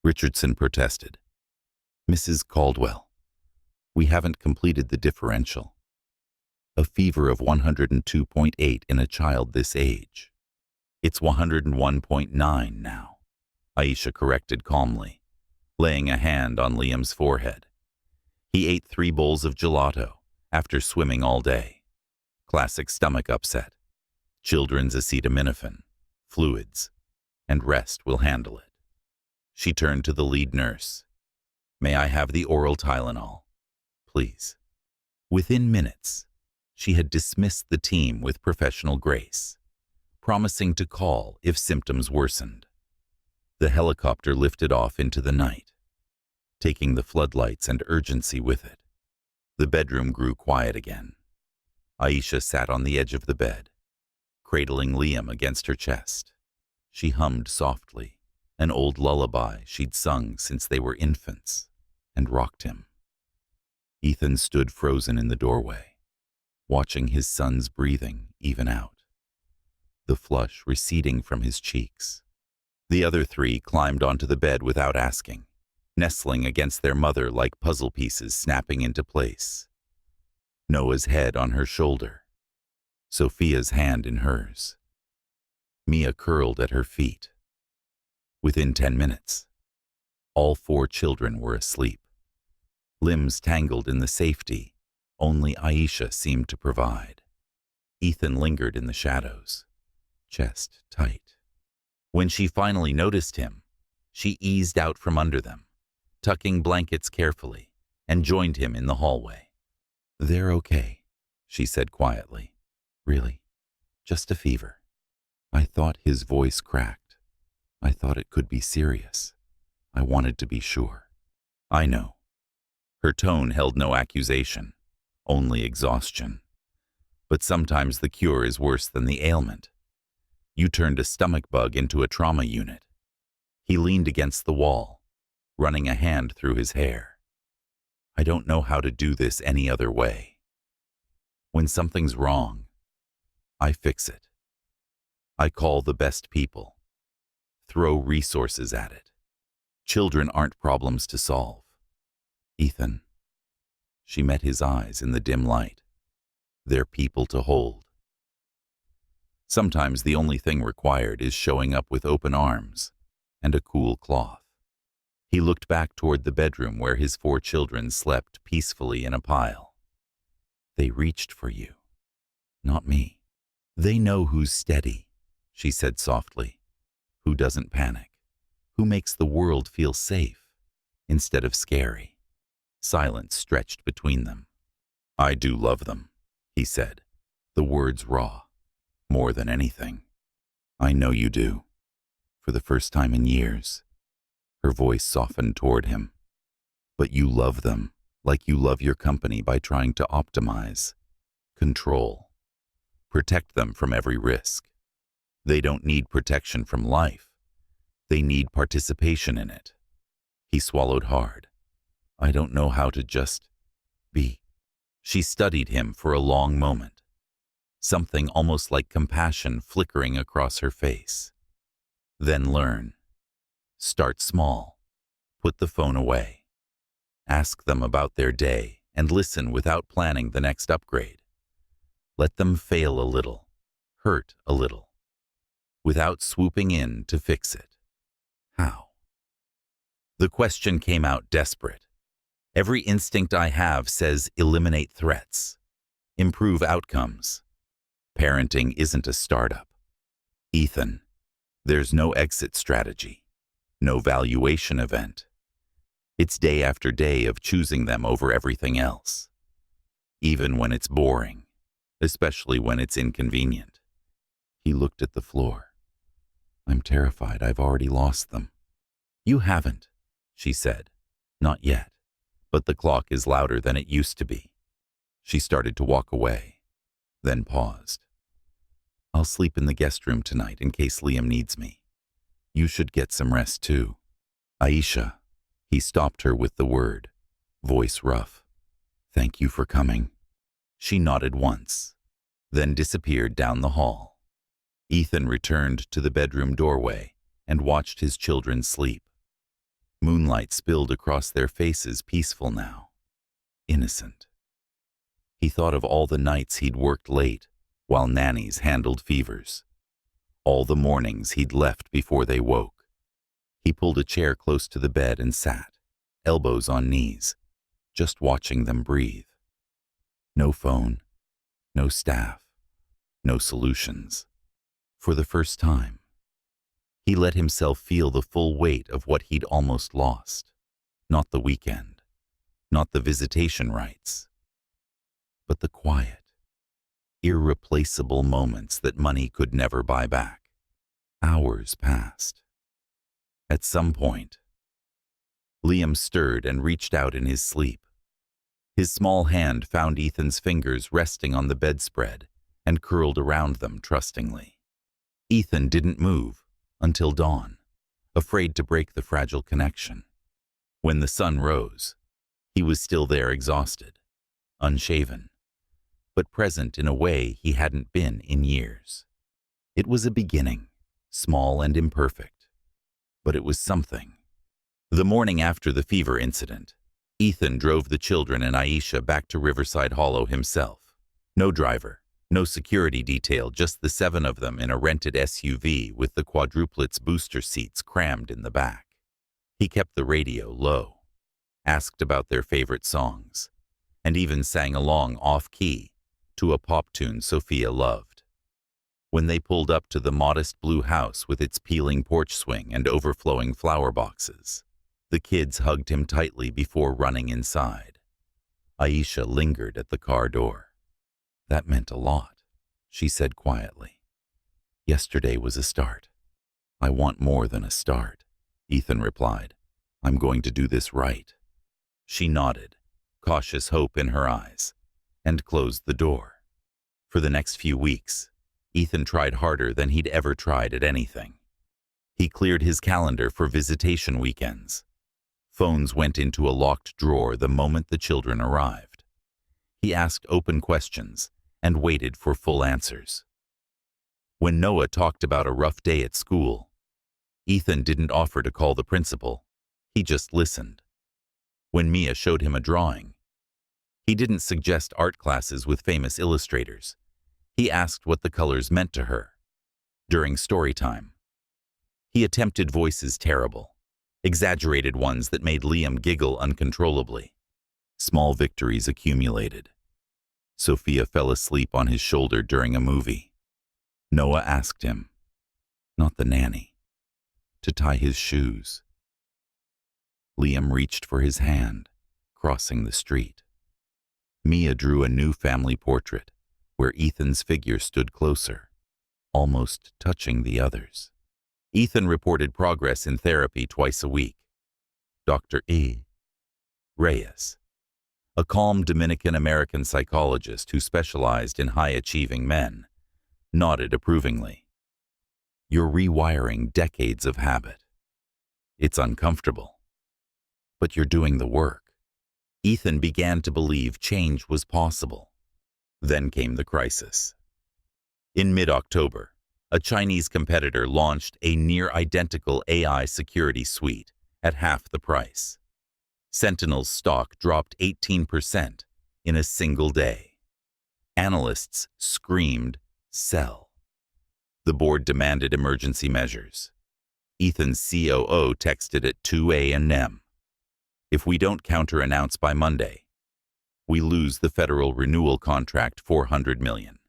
Richardson protested. "Mrs. Caldwell, we haven't completed the differential. A fever of 102.8 in a child this age. It's 101.9 now," Aisha corrected calmly, laying a hand on Liam's forehead. He ate 3 bowls of gelato after swimming all day. Classic stomach upset. Children's acetaminophen, fluids, and rest will handle it. She turned to the lead nurse. "May I have the oral Tylenol, please?" Within minutes, she had dismissed the team with professional grace, promising to call if symptoms worsened. The helicopter lifted off into the night, taking the floodlights and urgency with it. The bedroom grew quiet again. Aisha sat on the edge of the bed, cradling Liam against her chest. She hummed softly, an old lullaby she'd sung since they were infants, and rocked him. Ethan stood frozen in the doorway, watching his son's breathing even out, the flush receding from his cheeks. The other three climbed onto the bed without asking, nestling against their mother like puzzle pieces snapping into place. Noah's head on her shoulder, Sophia's hand in hers. Mia curled at her feet. Within 10 minutes, all 4 children were asleep, limbs tangled in the safety only Aisha seemed to provide. Ethan lingered in the shadows, chest tight. When she finally noticed him, she eased out from under them, tucking blankets carefully, and joined him in the hallway. "They're okay," she said quietly. "Really, just a fever." I thought his voice cracked. I thought it could be serious. I wanted to be sure. "I know." Her tone held no accusation, only exhaustion. But sometimes the cure is worse than the ailment. You turned a stomach bug into a trauma unit. He leaned against the wall, running a hand through his hair. "I don't know how to do this any other way. When something's wrong, I fix it. I call the best people, throw resources at it. Children aren't problems to solve. Ethan." She met his eyes in the dim light. "They're people to hold." Sometimes the only thing required is showing up with open arms and a cool cloth. He looked back toward the bedroom where his 4 children slept peacefully in a pile. "They reached for you, not me. They know who's steady," she said softly, "who doesn't panic, who makes the world feel safe instead of scary." Silence stretched between them. "I do love them," he said, the words raw, more than anything. "I know you do." For the first time in years, her voice softened toward him. "But you love them like you love your company by trying to optimize, control, protect them from every risk. They don't need protection from life. They need participation in it." He swallowed hard. "I don't know how to just be." She studied him for a long moment, something almost like compassion flickering across her face. "Then learn. Start small. Put the phone away. Ask them about their day and listen without planning the next upgrade. Let them fail a little, hurt a little, without swooping in to fix it." "How?" The question came out desperate. Every instinct I have says eliminate threats, improve outcomes. Parenting isn't a startup. Ethan, there's no exit strategy, no valuation event. It's day after day of choosing them over everything else, even when it's boring, especially when it's inconvenient. He looked at the floor. "I'm terrified I've already lost them." "You haven't," she said. "Not yet. But the clock is louder than it used to be." She started to walk away, then paused. "I'll sleep in the guest room tonight in case Liam needs me. You should get some rest too." "Aisha," he stopped her with the word, voice rough. "Thank you for coming." She nodded once, then disappeared down the hall. Ethan returned to the bedroom doorway and watched his children sleep. Moonlight spilled across their faces, peaceful now, innocent. He thought of all the nights he'd worked late while nannies handled fevers, all the mornings he'd left before they woke. He pulled a chair close to the bed and sat, elbows on knees, just watching them breathe. No phone, no staff, no solutions. For the first time, he let himself feel the full weight of what he'd almost lost. Not the weekend, not the visitation rights, but the quiet, irreplaceable moments that money could never buy back. Hours passed. At some point, Liam stirred and reached out in his sleep. His small hand found Ethan's fingers resting on the bedspread and curled around them trustingly. Ethan didn't move until dawn, afraid to break the fragile connection. When the sun rose, he was still there, exhausted, unshaven, but present in a way he hadn't been in years. It was a beginning, small and imperfect, but it was something. The morning after the fever incident, Ethan drove the children and Aisha back to Riverside Hollow himself. No driver, no security detail, just the 7 of them in a rented SUV with the quadruplets booster seats crammed in the back. He kept the radio low, asked about their favorite songs, and even sang along off-key to a pop tune Sophia loved. When they pulled up to the modest blue house with its peeling porch swing and overflowing flower boxes, the kids hugged him tightly before running inside. Aisha lingered at the car door. "That meant a lot," she said quietly. "Yesterday was a start." "I want more than a start," Ethan replied. "I'm going to do this right." She nodded, cautious hope in her eyes, and closed the door. For the next few weeks, Ethan tried harder than he'd ever tried at anything. He cleared his calendar for visitation weekends. Phones went into a locked drawer the moment the children arrived. He asked open questions and waited for full answers. When Noah talked about a rough day at school, Ethan didn't offer to call the principal. He just listened. When Mia showed him a drawing, he didn't suggest art classes with famous illustrators. He asked what the colors meant to her. During story time, he attempted voices terrible, exaggerated ones that made Liam giggle uncontrollably. Small victories accumulated. Sophia fell asleep on his shoulder during a movie. Noah asked him, not the nanny, to tie his shoes. Liam reached for his hand, crossing the street. Mia drew a new family portrait, where Ethan's figure stood closer, almost touching the others. Ethan reported progress in therapy twice a week. Dr. E. Reyes, a calm Dominican-American psychologist who specialized in high-achieving men, nodded approvingly. "You're rewiring decades of habit. It's uncomfortable, but you're doing the work." Ethan began to believe change was possible. Then came the crisis. In mid-October, a Chinese competitor launched a near-identical AI security suite at half the price. Sentinel's stock dropped 18% in a single day. Analysts screamed, "Sell." The board demanded emergency measures. Ethan's COO texted at 2 a.m. "If we don't counter-announce by Monday, we lose the federal renewal contract $400 million.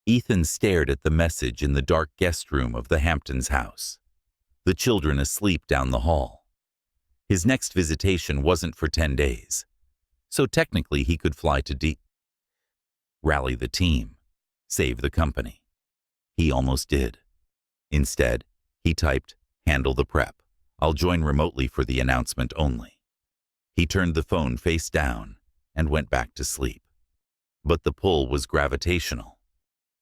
Ethan stared at the message in the dark guest room of the Hamptons house, the children asleep down the hall. His next visitation wasn't for 10 days, so technically he could fly to rally the team, save the company. He almost did. Instead, he typed, "Handle the prep. I'll join remotely for the announcement only." He turned the phone face down and went back to sleep. But the pull was gravitational.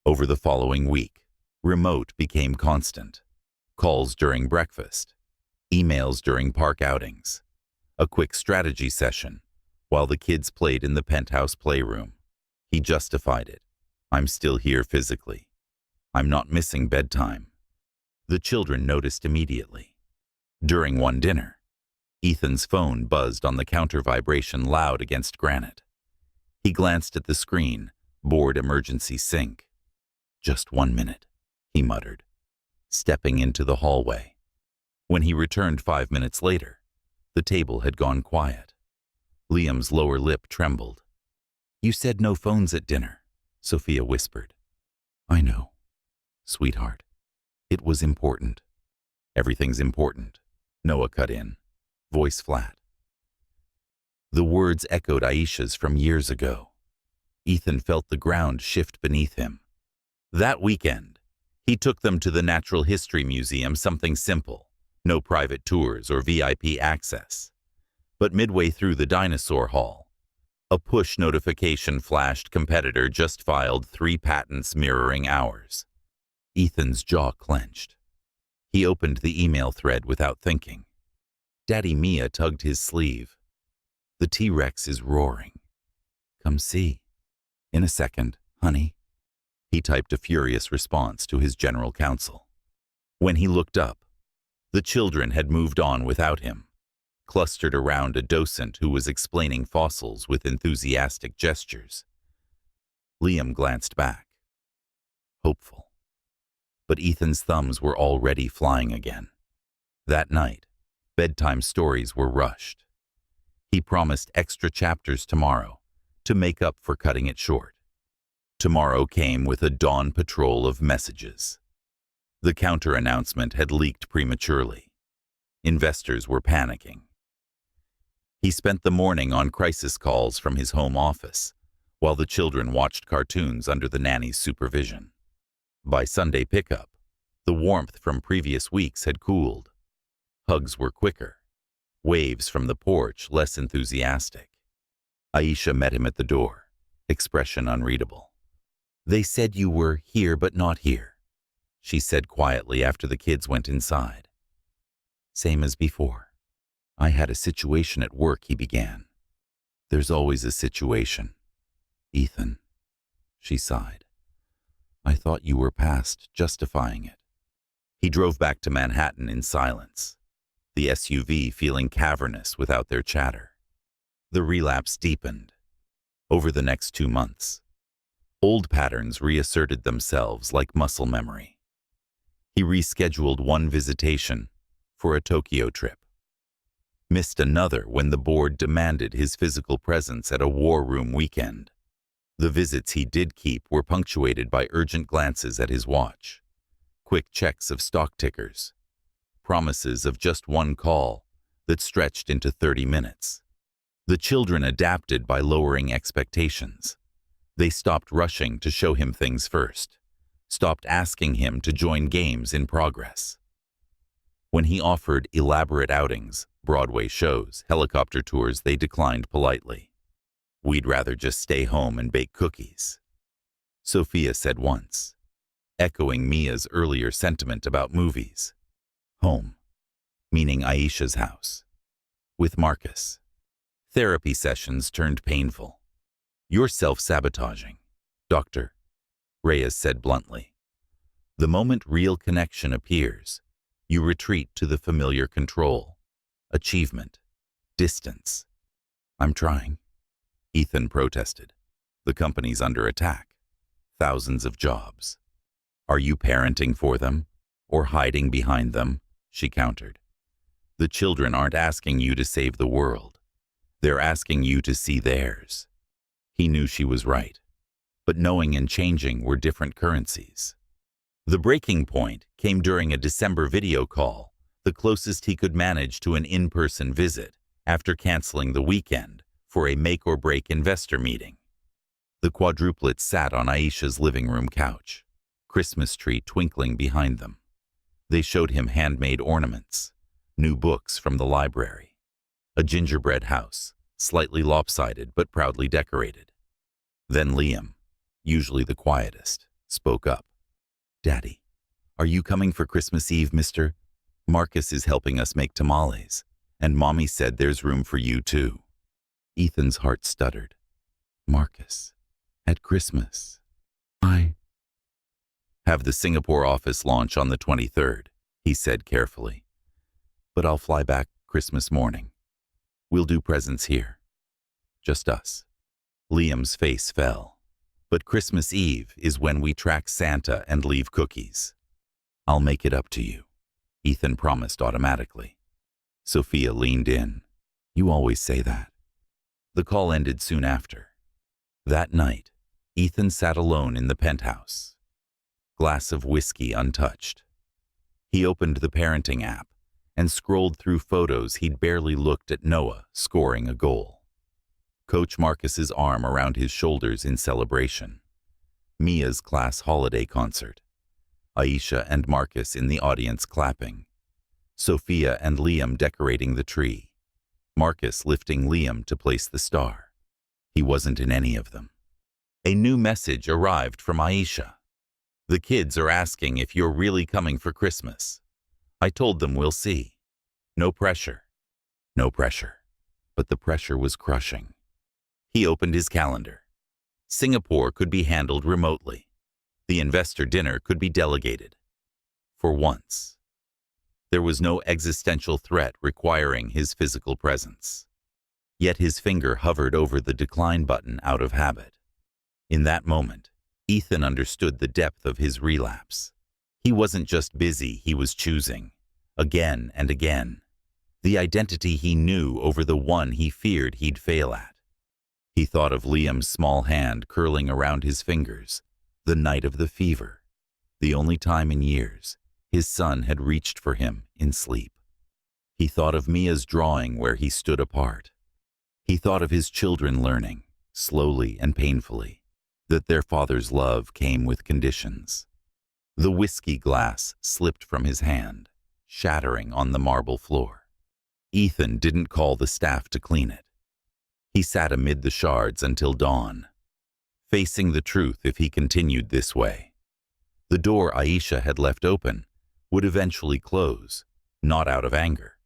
Over the following week, remote became constant. Calls during breakfast, emails during park outings, a quick strategy session while the kids played in the penthouse playroom. He justified it. "I'm still here physically. I'm not missing bedtime." The children noticed immediately. During one dinner, Ethan's phone buzzed on the counter, vibration loud against granite. He glanced at the screen, board emergency sync. "Just 1 minute," he muttered, stepping into the hallway. When he returned 5 minutes later, the table had gone quiet. Liam's lower lip trembled. "You said no phones at dinner," Sophia whispered. "I know, sweetheart. It was important." "Everything's important," Noah cut in, voice flat. The words echoed Aisha's from years ago. Ethan felt the ground shift beneath him. That weekend, he took them to the Natural History Museum, something simple, no private tours or VIP access. But midway through the dinosaur hall, A push notification flashed competitor just filed 3 patents mirroring ours. Ethan's jaw clenched. He opened the email thread without thinking. Daddy Mia tugged his sleeve. The T-Rex is roaring. Come see. In a second, honey. He typed a furious response to his general counsel. When he looked up, the children had moved on without him, clustered around a docent who was explaining fossils with enthusiastic gestures. Liam glanced back, hopeful. But Ethan's thumbs were already flying again. That night, bedtime stories were rushed. He promised extra chapters tomorrow to make up for cutting it short. Tomorrow came with a dawn patrol of messages. The counter-announcement had leaked prematurely. Investors were panicking. He spent the morning on crisis calls from his home office, while the children watched cartoons under the nanny's supervision. By Sunday pickup, the warmth from previous weeks had cooled. Hugs were quicker, waves from the porch less enthusiastic. Aisha met him at the door, expression unreadable. They said you were here but not here, she said quietly after the kids went inside. Same as before. I had a situation at work, he began. There's always a situation. Ethan, she sighed. I thought you were past justifying it. He drove back to Manhattan in silence, the SUV feeling cavernous without their chatter. The relapse deepened. Over the next 2 months, old patterns reasserted themselves like muscle memory. He rescheduled one visitation for a Tokyo trip. Missed another when the board demanded his physical presence at a war room weekend. The visits he did keep were punctuated by urgent glances at his watch, quick checks of stock tickers, promises of just one call that stretched into 30 minutes. The children adapted by lowering expectations. They stopped rushing to show him things first, stopped asking him to join games in progress. When he offered elaborate outings, Broadway shows, helicopter tours, they declined politely. We'd rather just stay home and bake cookies, Sophia said once, echoing Mia's earlier sentiment about movies. Home, meaning Aisha's house, with Marcus. Therapy sessions turned painful. You're self-sabotaging, Doctor, Reyes said bluntly. The moment real connection appears, you retreat to the familiar control, achievement, distance. I'm trying, Ethan protested. The company's under attack. Thousands of jobs. Are you parenting for them or hiding behind them? She countered. The children aren't asking you to save the world. They're asking you to see theirs. He knew she was right, but knowing and changing were different currencies. The breaking point came during a December video call, the closest he could manage to an in-person visit after canceling the weekend for a make-or-break investor meeting. The quadruplets sat on Aisha's living room couch, Christmas tree twinkling behind them. They showed him handmade ornaments, new books from the library, a gingerbread house, slightly lopsided but proudly decorated. Then Liam, usually the quietest, spoke up. Daddy, are you coming for Christmas Eve, mister? Marcus is helping us make tamales, and Mommy said there's room for you too. Ethan's heart stuttered. Marcus, at Christmas. I have the Singapore office launch on the 23rd, he said carefully. But I'll fly back Christmas morning. We'll do presents here. Just us. Liam's face fell. But Christmas Eve is when we track Santa and leave cookies. I'll make it up to you, Ethan promised automatically. Sophia leaned in. You always say that. The call ended soon after. That night, Ethan sat alone in the penthouse. Glass of whiskey untouched. He opened the parenting app and scrolled through photos he'd barely looked at Noah scoring a goal. Coach Marcus's arm around his shoulders in celebration. Mia's class holiday concert. Aisha and Marcus in the audience clapping. Sophia and Liam decorating the tree. Marcus lifting Liam to place the star. He wasn't in any of them. A new message arrived from Aisha. The kids are asking if you're really coming for Christmas. I told them we'll see. No pressure. No pressure. But the pressure was crushing. He opened his calendar. Singapore could be handled remotely. The investor dinner could be delegated. For once. There was no existential threat requiring his physical presence. Yet his finger hovered over the decline button out of habit. In that moment, Ethan understood the depth of his relapse. He wasn't just busy, he was choosing. Again and again. The identity he knew over the one he feared he'd fail at. He thought of Liam's small hand curling around his fingers, the night of the fever, the only time in years his son had reached for him in sleep. He thought of Mia's drawing where he stood apart. He thought of his children learning, slowly and painfully, that their father's love came with conditions. The whiskey glass slipped from his hand, shattering on the marble floor. Ethan didn't call the staff to clean it. He sat amid the shards until dawn, facing the truth if he continued this way. The door Aisha had left open would eventually close, not out of anger,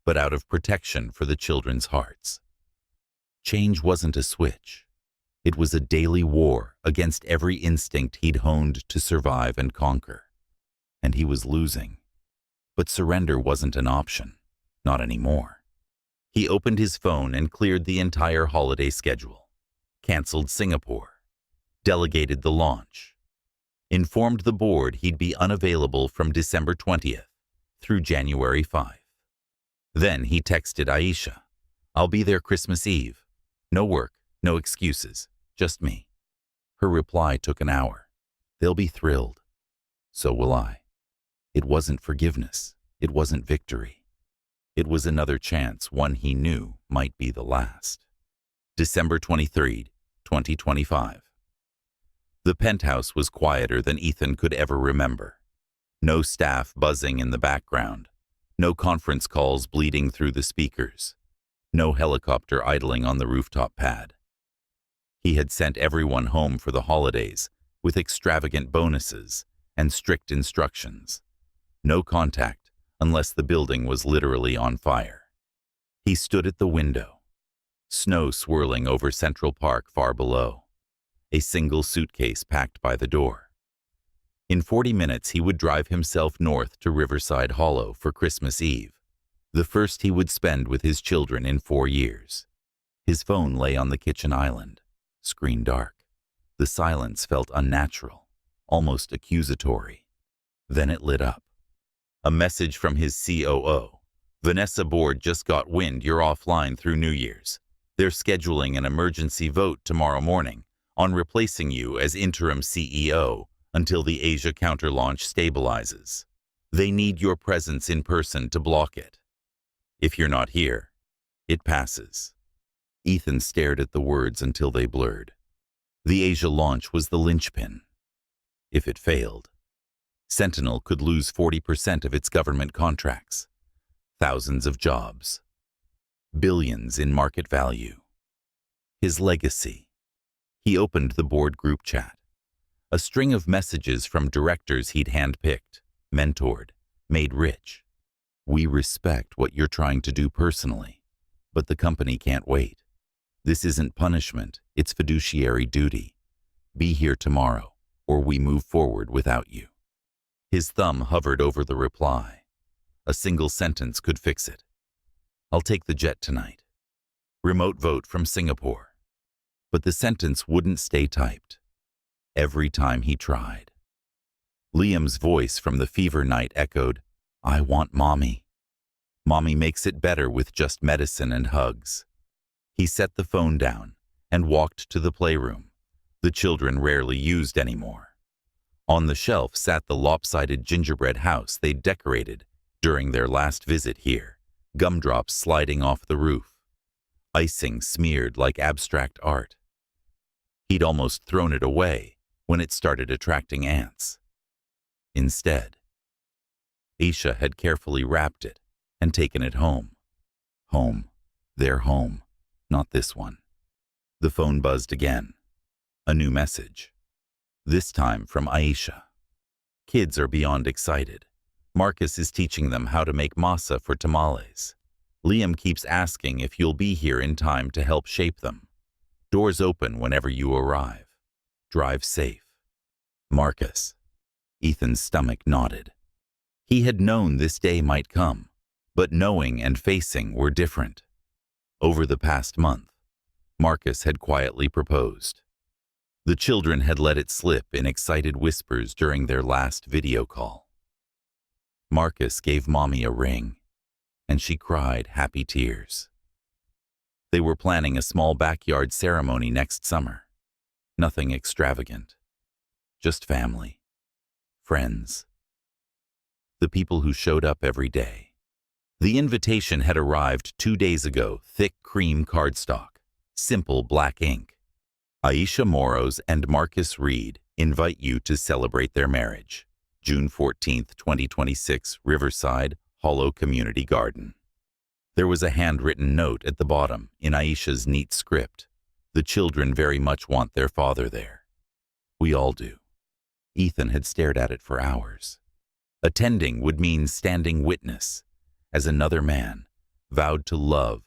but out of protection for the children's hearts. Change wasn't a switch. It was a daily war against every instinct he'd honed to survive and conquer. And he was losing. But surrender wasn't an option, not anymore. He opened his phone and cleared the entire holiday schedule, canceled Singapore, delegated the launch, informed the board he'd be unavailable from December 20th through January 5th. Then he texted Aisha, "I'll be there Christmas Eve. No work, no excuses, just me." Her reply took an hour. "They'll be thrilled. So will I." It wasn't forgiveness. It wasn't victory. It was another chance, one he knew might be the last. December 23, 2025. The penthouse was quieter than Ethan could ever remember. No staff buzzing in the background. No conference calls bleeding through the speakers. No helicopter idling on the rooftop pad. He had sent everyone home for the holidays with extravagant bonuses and strict instructions. No contact unless the building was literally on fire. He stood at the window. Snow swirling over Central Park far below. A single suitcase packed by the door. In 40 minutes he would drive himself north to Riverside Hollow for Christmas Eve, the first he would spend with his children in 4 years. His phone lay on the kitchen island, screen dark. The silence felt unnatural, almost accusatory. Then it lit up. A message from his COO. "Vanessa Board just got wind you're offline through New Year's. They're scheduling an emergency vote tomorrow morning on replacing you as interim CEO until the Asia counter-launch stabilizes. They need your presence in person to block it. If you're not here, it passes." Ethan stared at the words until they blurred. The Asia launch was the linchpin. If it failed, Sentinel could lose 40% of its government contracts, thousands of jobs, billions in market value. His legacy. He opened the board group chat. A string of messages from directors he'd handpicked, mentored, made rich. "We respect what you're trying to do personally, but the company can't wait. This isn't punishment, it's fiduciary duty. Be here tomorrow, or we move forward without you." His thumb hovered over the reply. A single sentence could fix it. "I'll take the jet tonight. Remote vote from Singapore." But the sentence wouldn't stay typed. Every time he tried. Liam's voice from the fever night echoed, "I want Mommy. Mommy makes it better with just medicine and hugs." He set the phone down and walked to the playroom, the children rarely used anymore. On the shelf sat the lopsided gingerbread house they'd decorated during their last visit here, gumdrops sliding off the roof, icing smeared like abstract art. He'd almost thrown it away when it started attracting ants. Instead, Aisha had carefully wrapped it and taken it home. Home. Their home. Not this one. The phone buzzed again. A new message. This time from Aisha. Kids are beyond excited. Marcus is teaching them how to make masa for tamales. Liam keeps asking if you'll be here in time to help shape them. Doors open whenever you arrive. Drive safe. Marcus. Ethan's stomach nodded. He had known this day might come, but knowing and facing were different. Over the past month, Marcus had quietly proposed. The children had let it slip in excited whispers during their last video call. Marcus gave Mommy a ring, and she cried happy tears. They were planning a small backyard ceremony next summer. Nothing extravagant. Just family. Friends. The people who showed up every day. The invitation had arrived 2 days ago, thick cream cardstock, simple black ink. Aisha Moros and Marcus Reed invite you to celebrate their marriage. June 14, 2026, Riverside, Hollow Community Garden. There was a handwritten note at the bottom in Aisha's neat script. The children very much want their father there. We all do. Ethan had stared at it for hours. Attending would mean standing witness, as another man vowed to love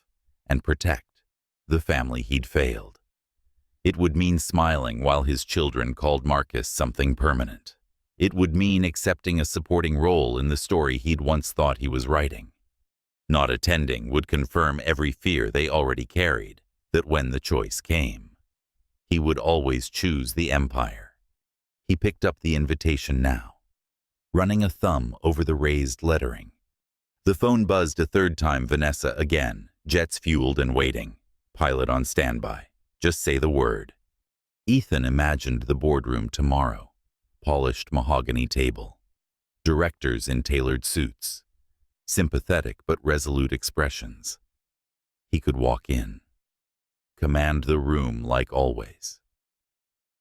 and protect the family he'd failed. It would mean smiling while his children called Marcus something permanent. It would mean accepting a supporting role in the story he'd once thought he was writing. Not attending would confirm every fear they already carried, that when the choice came, he would always choose the empire. He picked up the invitation now, running a thumb over the raised lettering. The phone buzzed a third time. Vanessa again, jets fueled and waiting, pilot on standby. Just say the word. Ethan imagined the boardroom tomorrow. Polished mahogany table. Directors in tailored suits. Sympathetic but resolute expressions. He could walk in. Command the room like always.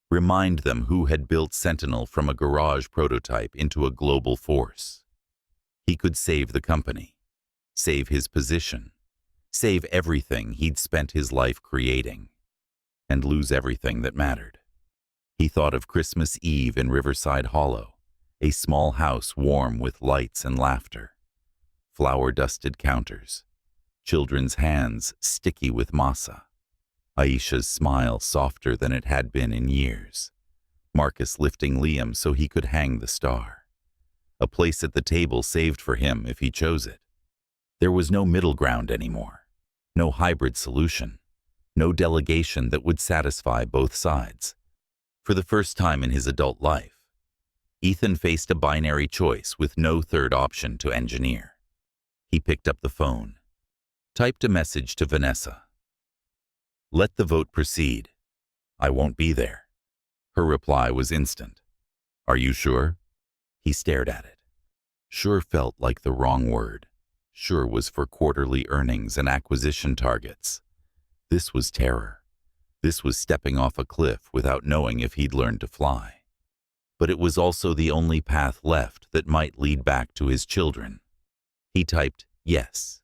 Remind them who had built Sentinel from a garage prototype into a global force. He could save the company. Save his position. Save everything he'd spent his life creating. And lose everything that mattered. He thought of Christmas Eve in Riverside Hollow, a small house warm with lights and laughter. Flour-dusted counters. Children's hands sticky with masa. Aisha's smile softer than it had been in years. Marcus lifting Liam so he could hang the star. A place at the table saved for him if he chose it. There was no middle ground anymore. No hybrid solution. No delegation that would satisfy both sides. For the first time in his adult life, Ethan faced a binary choice with no third option to engineer. He picked up the phone, typed a message to Vanessa. Let the vote proceed. I won't be there. Her reply was instant. Are you sure? He stared at it. Sure felt like the wrong word. Sure was for quarterly earnings and acquisition targets. This was terror. This was stepping off a cliff without knowing if he'd learned to fly. But it was also the only path left that might lead back to his children. He typed, yes.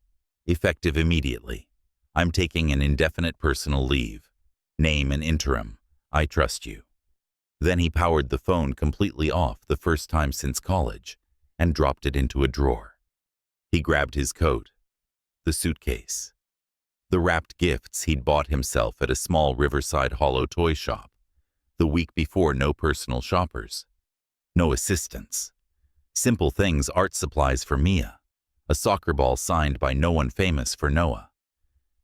Effective immediately. I'm taking an indefinite personal leave. Name an interim. I trust you. Then he powered the phone completely off the first time since college and dropped it into a drawer. He grabbed his coat, the suitcase, the wrapped gifts he'd bought himself at a small Riverside Hollow toy shop. The week before, no personal shoppers, no assistants. Simple things, art supplies for Mia, a soccer ball signed by no one famous for Noah,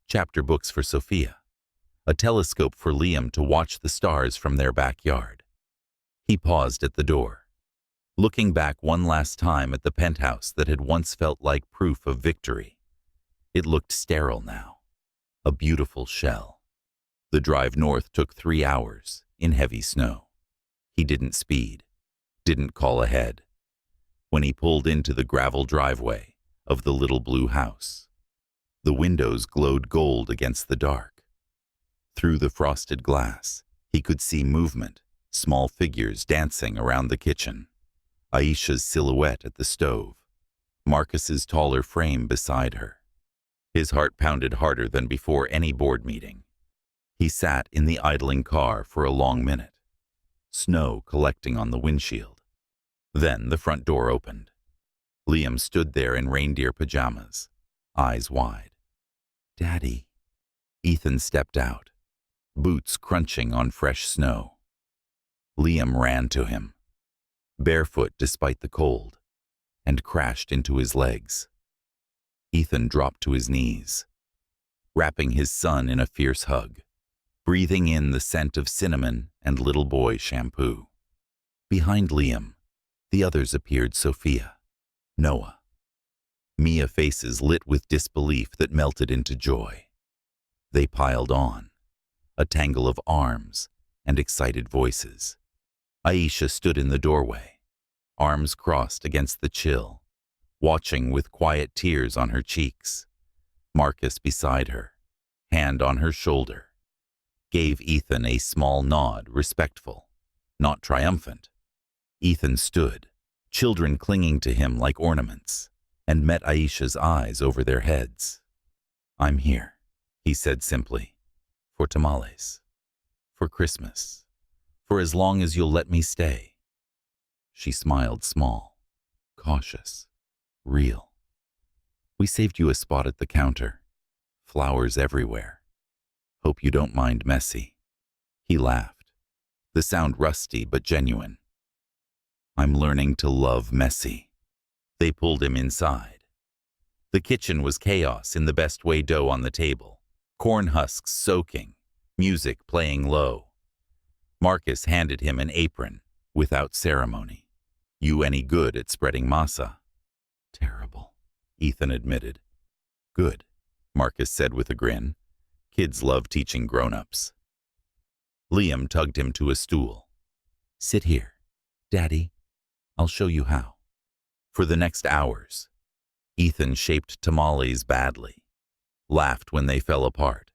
chapter books for Sophia, a telescope for Liam to watch the stars from their backyard. He paused at the door, looking back one last time at the penthouse that had once felt like proof of victory. It looked sterile now. A beautiful shell. The drive north took 3 hours in heavy snow. He didn't speed, didn't call ahead. When he pulled into the gravel driveway of the little blue house, the windows glowed gold against the dark. Through the frosted glass, he could see movement, small figures dancing around the kitchen. Aisha's silhouette at the stove, Marcus's taller frame beside her. His heart pounded harder than before any board meeting. He sat in the idling car for a long minute, snow collecting on the windshield. Then the front door opened. Liam stood there in reindeer pajamas, eyes wide. "Daddy." Ethan stepped out, boots crunching on fresh snow. Liam ran to him, barefoot despite the cold, and crashed into his legs. Ethan dropped to his knees, wrapping his son in a fierce hug, breathing in the scent of cinnamon and little boy shampoo. Behind Liam, the others appeared: Sophia, Noah. Mia, faces lit with disbelief that melted into joy. They piled on, a tangle of arms and excited voices. Aisha stood in the doorway, arms crossed against the chill, watching with quiet tears on her cheeks. Marcus beside her, hand on her shoulder, gave Ethan a small nod, respectful, not triumphant. Ethan stood, children clinging to him like ornaments, and met Aisha's eyes over their heads. "I'm here," he said simply, "for tamales, for Christmas, for as long as you'll let me stay." She smiled, small, cautious, real. "We saved you a spot at the counter. Flowers everywhere. Hope you don't mind messy." He laughed, the sound rusty but genuine. "I'm learning to love messy." They pulled him inside. The kitchen was chaos in the best way: dough on the table, corn husks soaking, music playing low. Marcus handed him an apron, without ceremony. "You any good at spreading masa?" "Terrible," Ethan admitted. "Good," Marcus said with a grin. "Kids love teaching grown-ups." Liam tugged him to a stool. "Sit here, Daddy. I'll show you how." For the next hours, Ethan shaped tamales badly, laughed when they fell apart,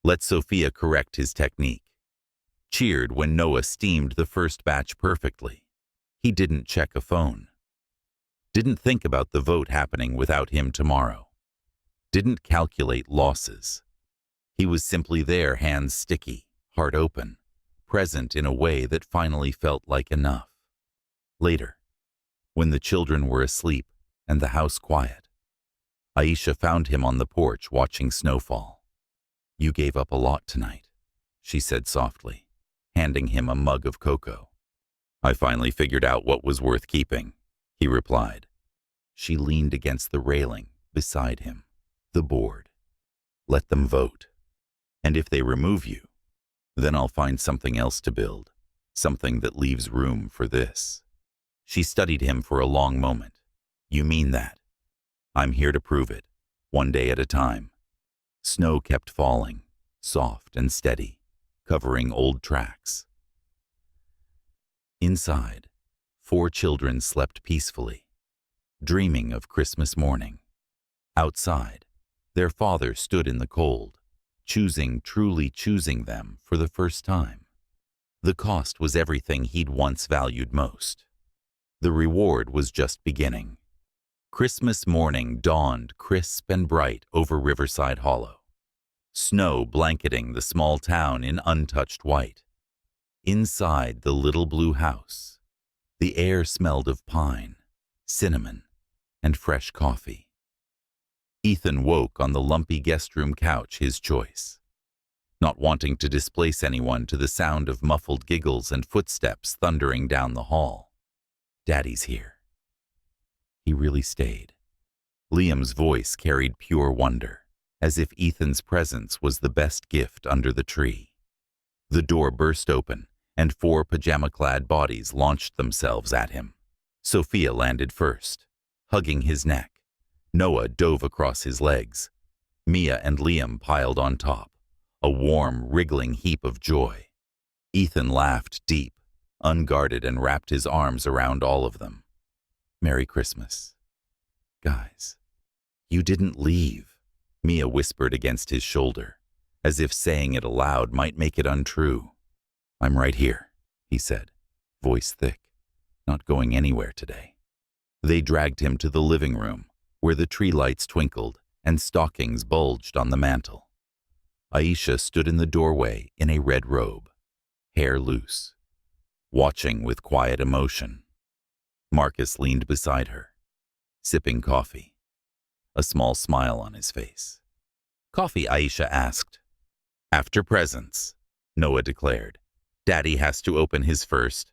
let Sophia correct his technique, cheered when Noah steamed the first batch perfectly. He didn't check a phone, didn't think about the vote happening without him tomorrow, didn't calculate losses. He was simply there, hands sticky, heart open, present in a way that finally felt like enough. Later, when the children were asleep and the house quiet, Aisha found him on the porch watching snowfall. "You gave up a lot tonight," she said softly, handing him a mug of cocoa. "I finally figured out what was worth keeping," he replied. She leaned against the railing beside him. "The board. Let them vote. And if they remove you, then I'll find something else to build, something that leaves room for this." She studied him for a long moment. "You mean that?" "I'm here to prove it, one day at a time." Snow kept falling, soft and steady, covering old tracks. Inside, 4 children slept peacefully, dreaming of Christmas morning. Outside, their father stood in the cold, truly choosing them for the first time. The cost was everything he'd once valued most. The reward was just beginning. Christmas morning dawned crisp and bright over Riverside Hollow, snow blanketing the small town in untouched white. Inside the little blue house, the air smelled of pine, cinnamon, and fresh coffee. Ethan woke on the lumpy guest room couch, his choice, not wanting to displace anyone, to the sound of muffled giggles and footsteps thundering down the hall. "Daddy's here." He really stayed. Liam's voice carried pure wonder, as if Ethan's presence was the best gift under the tree. The door burst open, and 4 pajama-clad bodies launched themselves at him. Sophia landed first, hugging his neck. Noah dove across his legs. Mia and Liam piled on top, a warm, wriggling heap of joy. Ethan laughed deep, unguarded, and wrapped his arms around all of them. "Merry Christmas." "Guys, you didn't leave," Mia whispered against his shoulder, as if saying it aloud might make it untrue. "I'm right here," he said, voice thick, "not going anywhere today." They dragged him to the living room, where the tree lights twinkled and stockings bulged on the mantel. Aisha stood in the doorway in a red robe, hair loose, watching with quiet emotion. Marcus leaned beside her, sipping coffee, a small smile on his face. "Coffee?" Aisha asked. "After presents," Noah declared. "Daddy has to open his first."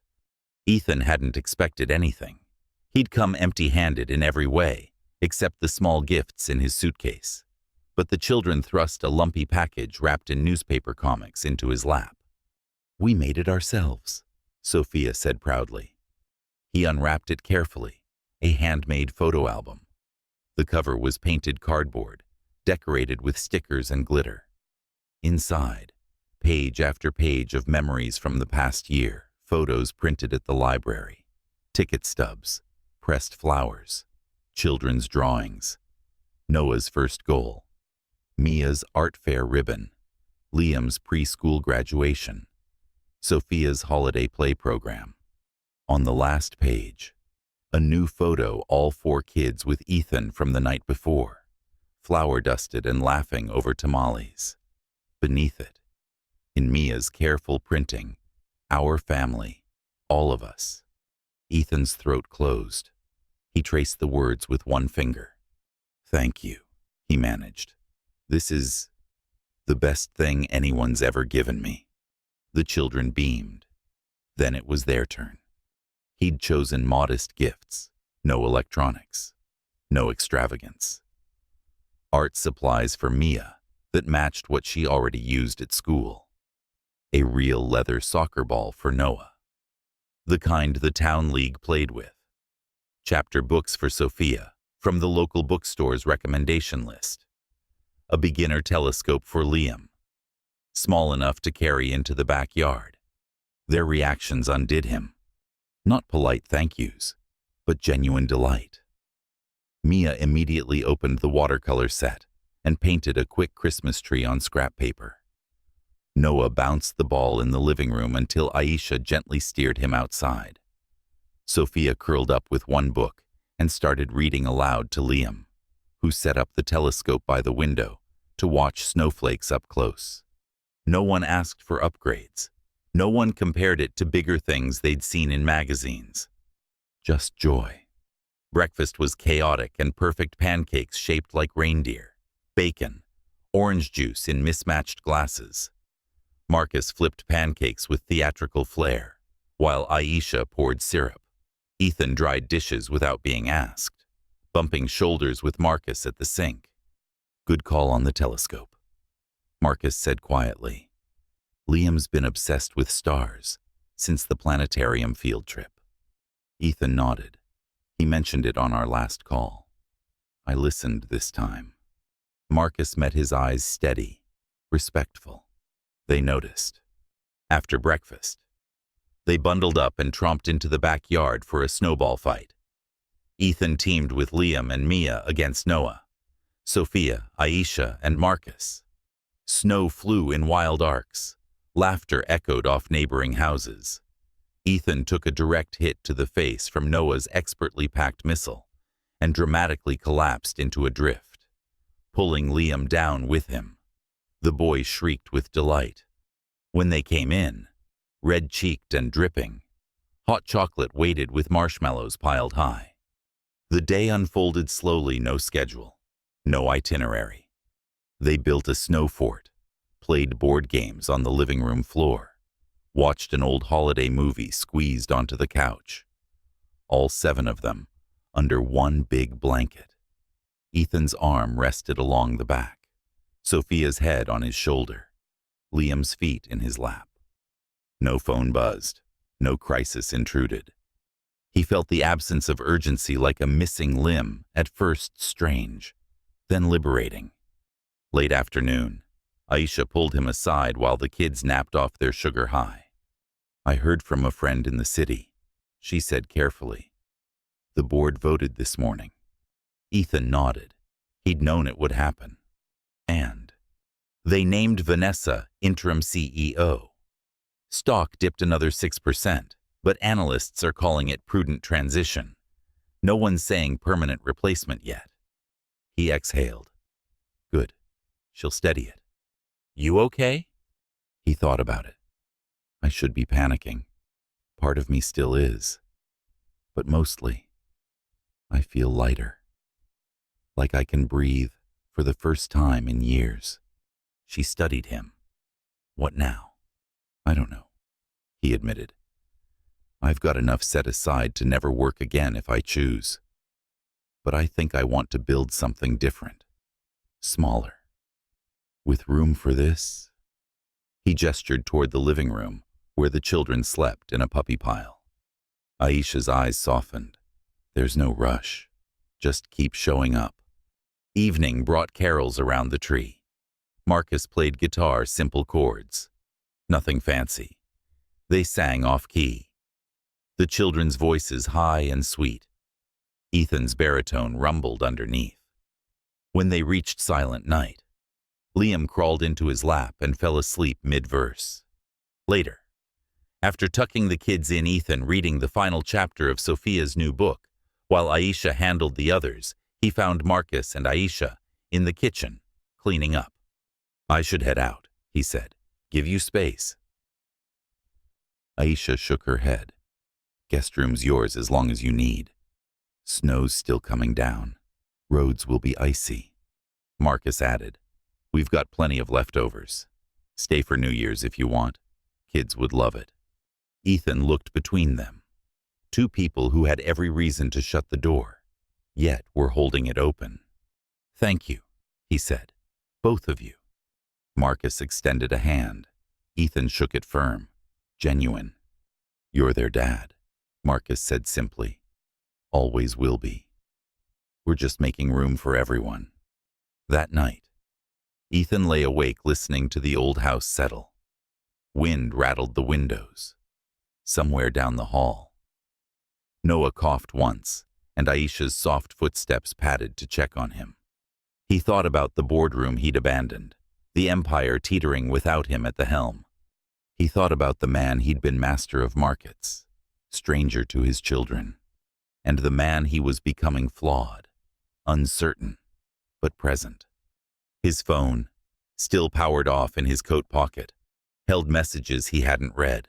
Ethan hadn't expected anything. He'd come empty-handed in every way, except the small gifts in his suitcase. But the children thrust a lumpy package wrapped in newspaper comics into his lap. "We made it ourselves," Sophia said proudly. He unwrapped it carefully, a handmade photo album. The cover was painted cardboard, decorated with stickers and glitter. Inside, page after page of memories from the past year, photos printed at the library, ticket stubs, pressed flowers, children's drawings, Noah's first goal, Mia's art fair ribbon, Liam's preschool graduation, Sophia's holiday play program. On the last page, a new photo, all 4 kids with Ethan from the night before, flower-dusted and laughing over tamales. Beneath it, in Mia's careful printing, "Our family, all of us." Ethan's throat closed. He traced the words with one finger. "Thank you," he managed. "This is the best thing anyone's ever given me." The children beamed. Then it was their turn. He'd chosen modest gifts, no electronics, no extravagance. Art supplies for Mia that matched what she already used at school. A real leather soccer ball for Noah, the kind the town league played with. Chapter books for Sophia, from the local bookstore's recommendation list. A beginner telescope for Liam, small enough to carry into the backyard. Their reactions undid him. Not polite thank yous, but genuine delight. Mia immediately opened the watercolor set and painted a quick Christmas tree on scrap paper. Noah bounced the ball in the living room until Aisha gently steered him outside. Sophia curled up with one book and started reading aloud to Liam, who set up the telescope by the window to watch snowflakes up close. No one asked for upgrades. No one compared it to bigger things they'd seen in magazines. Just joy. Breakfast was chaotic and perfect pancakes shaped like reindeer, bacon, orange juice in mismatched glasses. Marcus flipped pancakes with theatrical flair, while Aisha poured syrup. Ethan dried dishes without being asked, bumping shoulders with Marcus at the sink. "Good call on the telescope," Marcus said quietly. "Liam's been obsessed with stars since the planetarium field trip." Ethan nodded. "He mentioned it on our last call. I listened this time." Marcus met his eyes steady, respectful. They noticed. After breakfast, they bundled up and tromped into the backyard for a snowball fight. Ethan teamed with Liam and Mia against Noah, Sophia, Aisha, and Marcus. Snow flew in wild arcs. Laughter echoed off neighboring houses. Ethan took a direct hit to the face from Noah's expertly packed missile and dramatically collapsed into a drift, pulling Liam down with him. The boy shrieked with delight. When they came in, red-cheeked and dripping, hot chocolate waited with marshmallows piled high. The day unfolded slowly, no schedule, no itinerary. They built a snow fort, played board games on the living room floor, watched an old holiday movie squeezed onto the couch. All 7 of them under one big blanket. Ethan's arm rested along the back, Sophia's head on his shoulder, Liam's feet in his lap. No phone buzzed, no crisis intruded. He felt the absence of urgency like a missing limb, at first strange, then liberating. Late afternoon, Aisha pulled him aside while the kids napped off their sugar high. "I heard from a friend in the city," she said carefully. "The board voted this morning." Ethan nodded. He'd known it would happen. And they named Vanessa interim CEO. Stock dipped another 6%, but analysts are calling it prudent transition. No one's saying permanent replacement yet. He exhaled. "Good. She'll steady it." You okay? He thought about it. I should be panicking. Part of me still is. But mostly, I feel lighter. Like I can breathe for the first time in years. She studied him. What now? I don't know, he admitted. I've got enough set aside to never work again if I choose. But I think I want to build something different. Smaller. With room for this? He gestured toward the living room, where the children slept in a puppy pile. Aisha's eyes softened. There's no rush. Just keep showing up. Evening brought carols around the tree. Marcus played guitar simple chords. Nothing fancy. They sang off-key. The children's voices high and sweet. Ethan's baritone rumbled underneath. When they reached silent night, Liam crawled into his lap and fell asleep mid-verse. Later, after tucking the kids in, Ethan reading the final chapter of Sophia's new book, while Aisha handled the others, he found Marcus and Aisha in the kitchen, cleaning up. I should head out, he said. Give you space. Aisha shook her head. Guest room's yours as long as you need. Snow's still coming down. Roads will be icy. Marcus added, We've got plenty of leftovers. Stay for New Year's if you want. Kids would love it. Ethan looked between them. Two people who had every reason to shut the door, yet were holding it open. Thank you, he said. Both of you. Marcus extended a hand. Ethan shook it firm. Genuine. You're their dad, Marcus said simply. Always will be. We're just making room for everyone. That night, Ethan lay awake listening to the old house settle. Wind rattled the windows. Somewhere down the hall, Noah coughed once, and Aisha's soft footsteps padded to check on him. He thought about the boardroom he'd abandoned, the empire teetering without him at the helm. He thought about the man he'd been master of markets, stranger to his children, and the man he was becoming, flawed, uncertain, but present. His phone, still powered off in his coat pocket, held messages he hadn't read.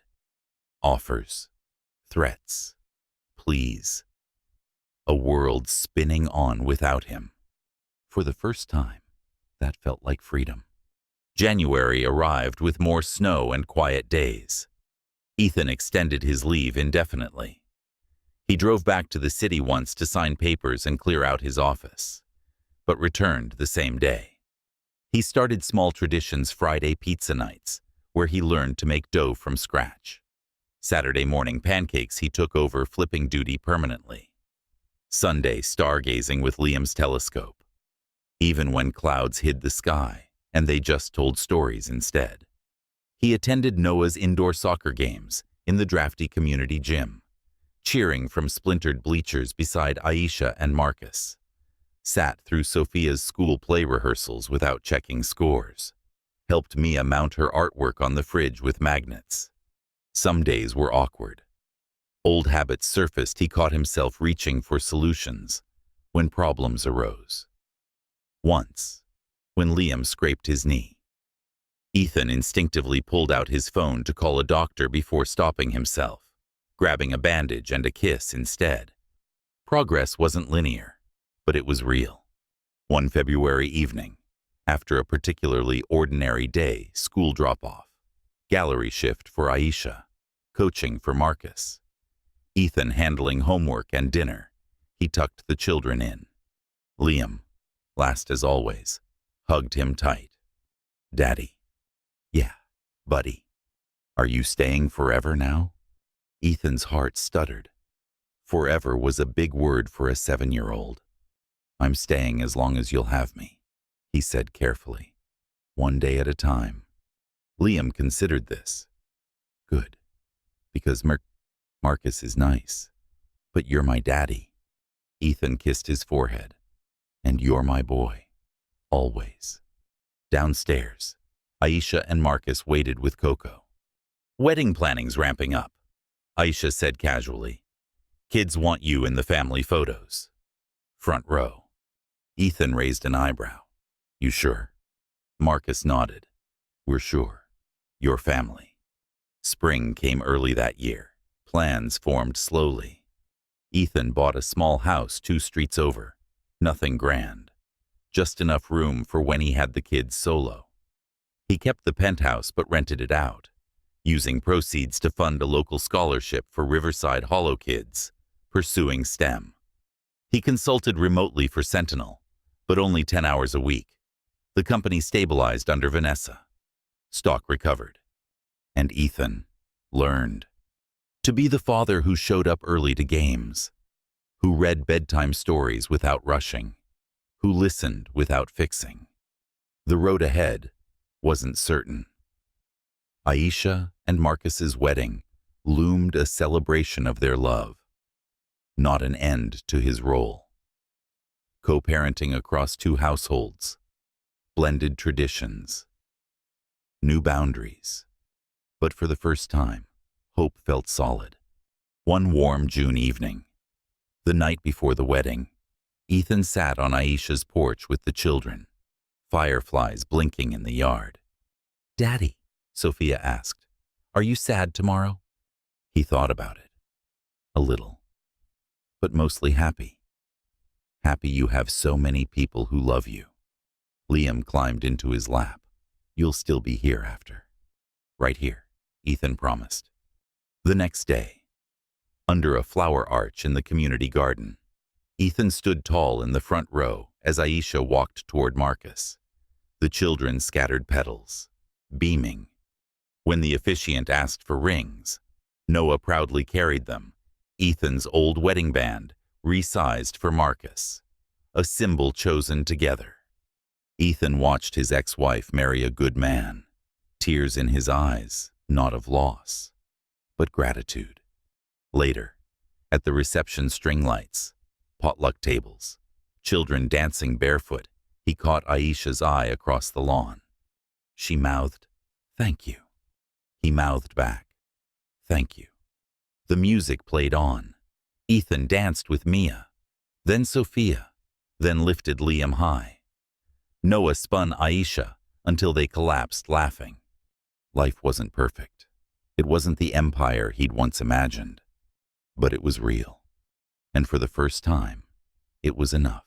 Offers, threats, pleas. A world spinning on without him. For the first time, that felt like freedom. January arrived with more snow and quiet days. Ethan extended his leave indefinitely. He drove back to the city once to sign papers and clear out his office, but returned the same day. He started small traditions Friday pizza nights, where he learned to make dough from scratch. Saturday morning pancakes he took over flipping duty permanently. Sunday stargazing with Liam's telescope. Even when clouds hid the sky and they just told stories instead. He attended Noah's indoor soccer games in the drafty community gym, cheering from splintered bleachers beside Aisha and Marcus. Sat through Sophia's school play rehearsals without checking scores. Helped Mia mount her artwork on the fridge with magnets. Some days were awkward. Old habits surfaced. He caught himself reaching for solutions when problems arose. Once, when Liam scraped his knee, Ethan instinctively pulled out his phone to call a doctor before stopping himself, grabbing a bandage and a kiss instead. Progress wasn't linear, but it was real. One February evening, after a particularly ordinary day, school drop-off, gallery shift for Aisha, coaching for Marcus, Ethan handling homework and dinner, he tucked the children in. Liam, last as always, hugged him tight. Daddy. Yeah, buddy. Are you staying forever now? Ethan's heart stuttered. Forever was a big word for a 7-year-old. I'm staying as long as you'll have me, he said carefully. One day at a time. Liam considered this. Good. Because Marcus is nice. But you're my daddy. Ethan kissed his forehead. And you're my boy. Always. Downstairs, Aisha and Marcus waited with Coco. Wedding planning's ramping up, Aisha said casually. Kids want you in the family photos. Front row. Ethan raised an eyebrow. You sure? Marcus nodded. We're sure. Your family. Spring came early that year. Plans formed slowly. Ethan bought a small house 2 streets over. Nothing grand. Just enough room for when he had the kids solo. He kept the penthouse but rented it out, using proceeds to fund a local scholarship for Riverside Hollow kids pursuing STEM. He consulted remotely for Sentinel, but only 10 hours a week. The company stabilized under Vanessa. Stock recovered. And Ethan learned to be the father who showed up early to games, who read bedtime stories without rushing, who listened without fixing. The road ahead wasn't certain. Aisha and Marcus's wedding loomed a celebration of their love, not an end to his role. Co-parenting across 2 households, blended traditions, new boundaries. But for the first time, hope felt solid. One warm June evening, the night before the wedding, Ethan sat on Aisha's porch with the children, fireflies blinking in the yard. "Daddy," Sophia asked, "are you sad tomorrow?" He thought about it. A little. But mostly happy. Happy you have so many people who love you. Liam climbed into his lap. "You'll still be here after." "Right here," Ethan promised. The next day, under a flower arch in the community garden, Ethan stood tall in the front row as Aisha walked toward Marcus. The children scattered petals, beaming. When the officiant asked for rings, Noah proudly carried them, Ethan's old wedding band, resized for Marcus, a symbol chosen together. Ethan watched his ex-wife marry a good man, tears in his eyes, not of loss, but gratitude. Later, at the reception string lights, potluck tables, children dancing barefoot, he caught Aisha's eye across the lawn. She mouthed, "Thank you." He mouthed back, "Thank you." The music played on. Ethan danced with Mia, then Sophia, then lifted Liam high. Noah spun Aisha until they collapsed laughing. Life wasn't perfect. It wasn't the empire he'd once imagined, but it was real. And for the first time, it was enough.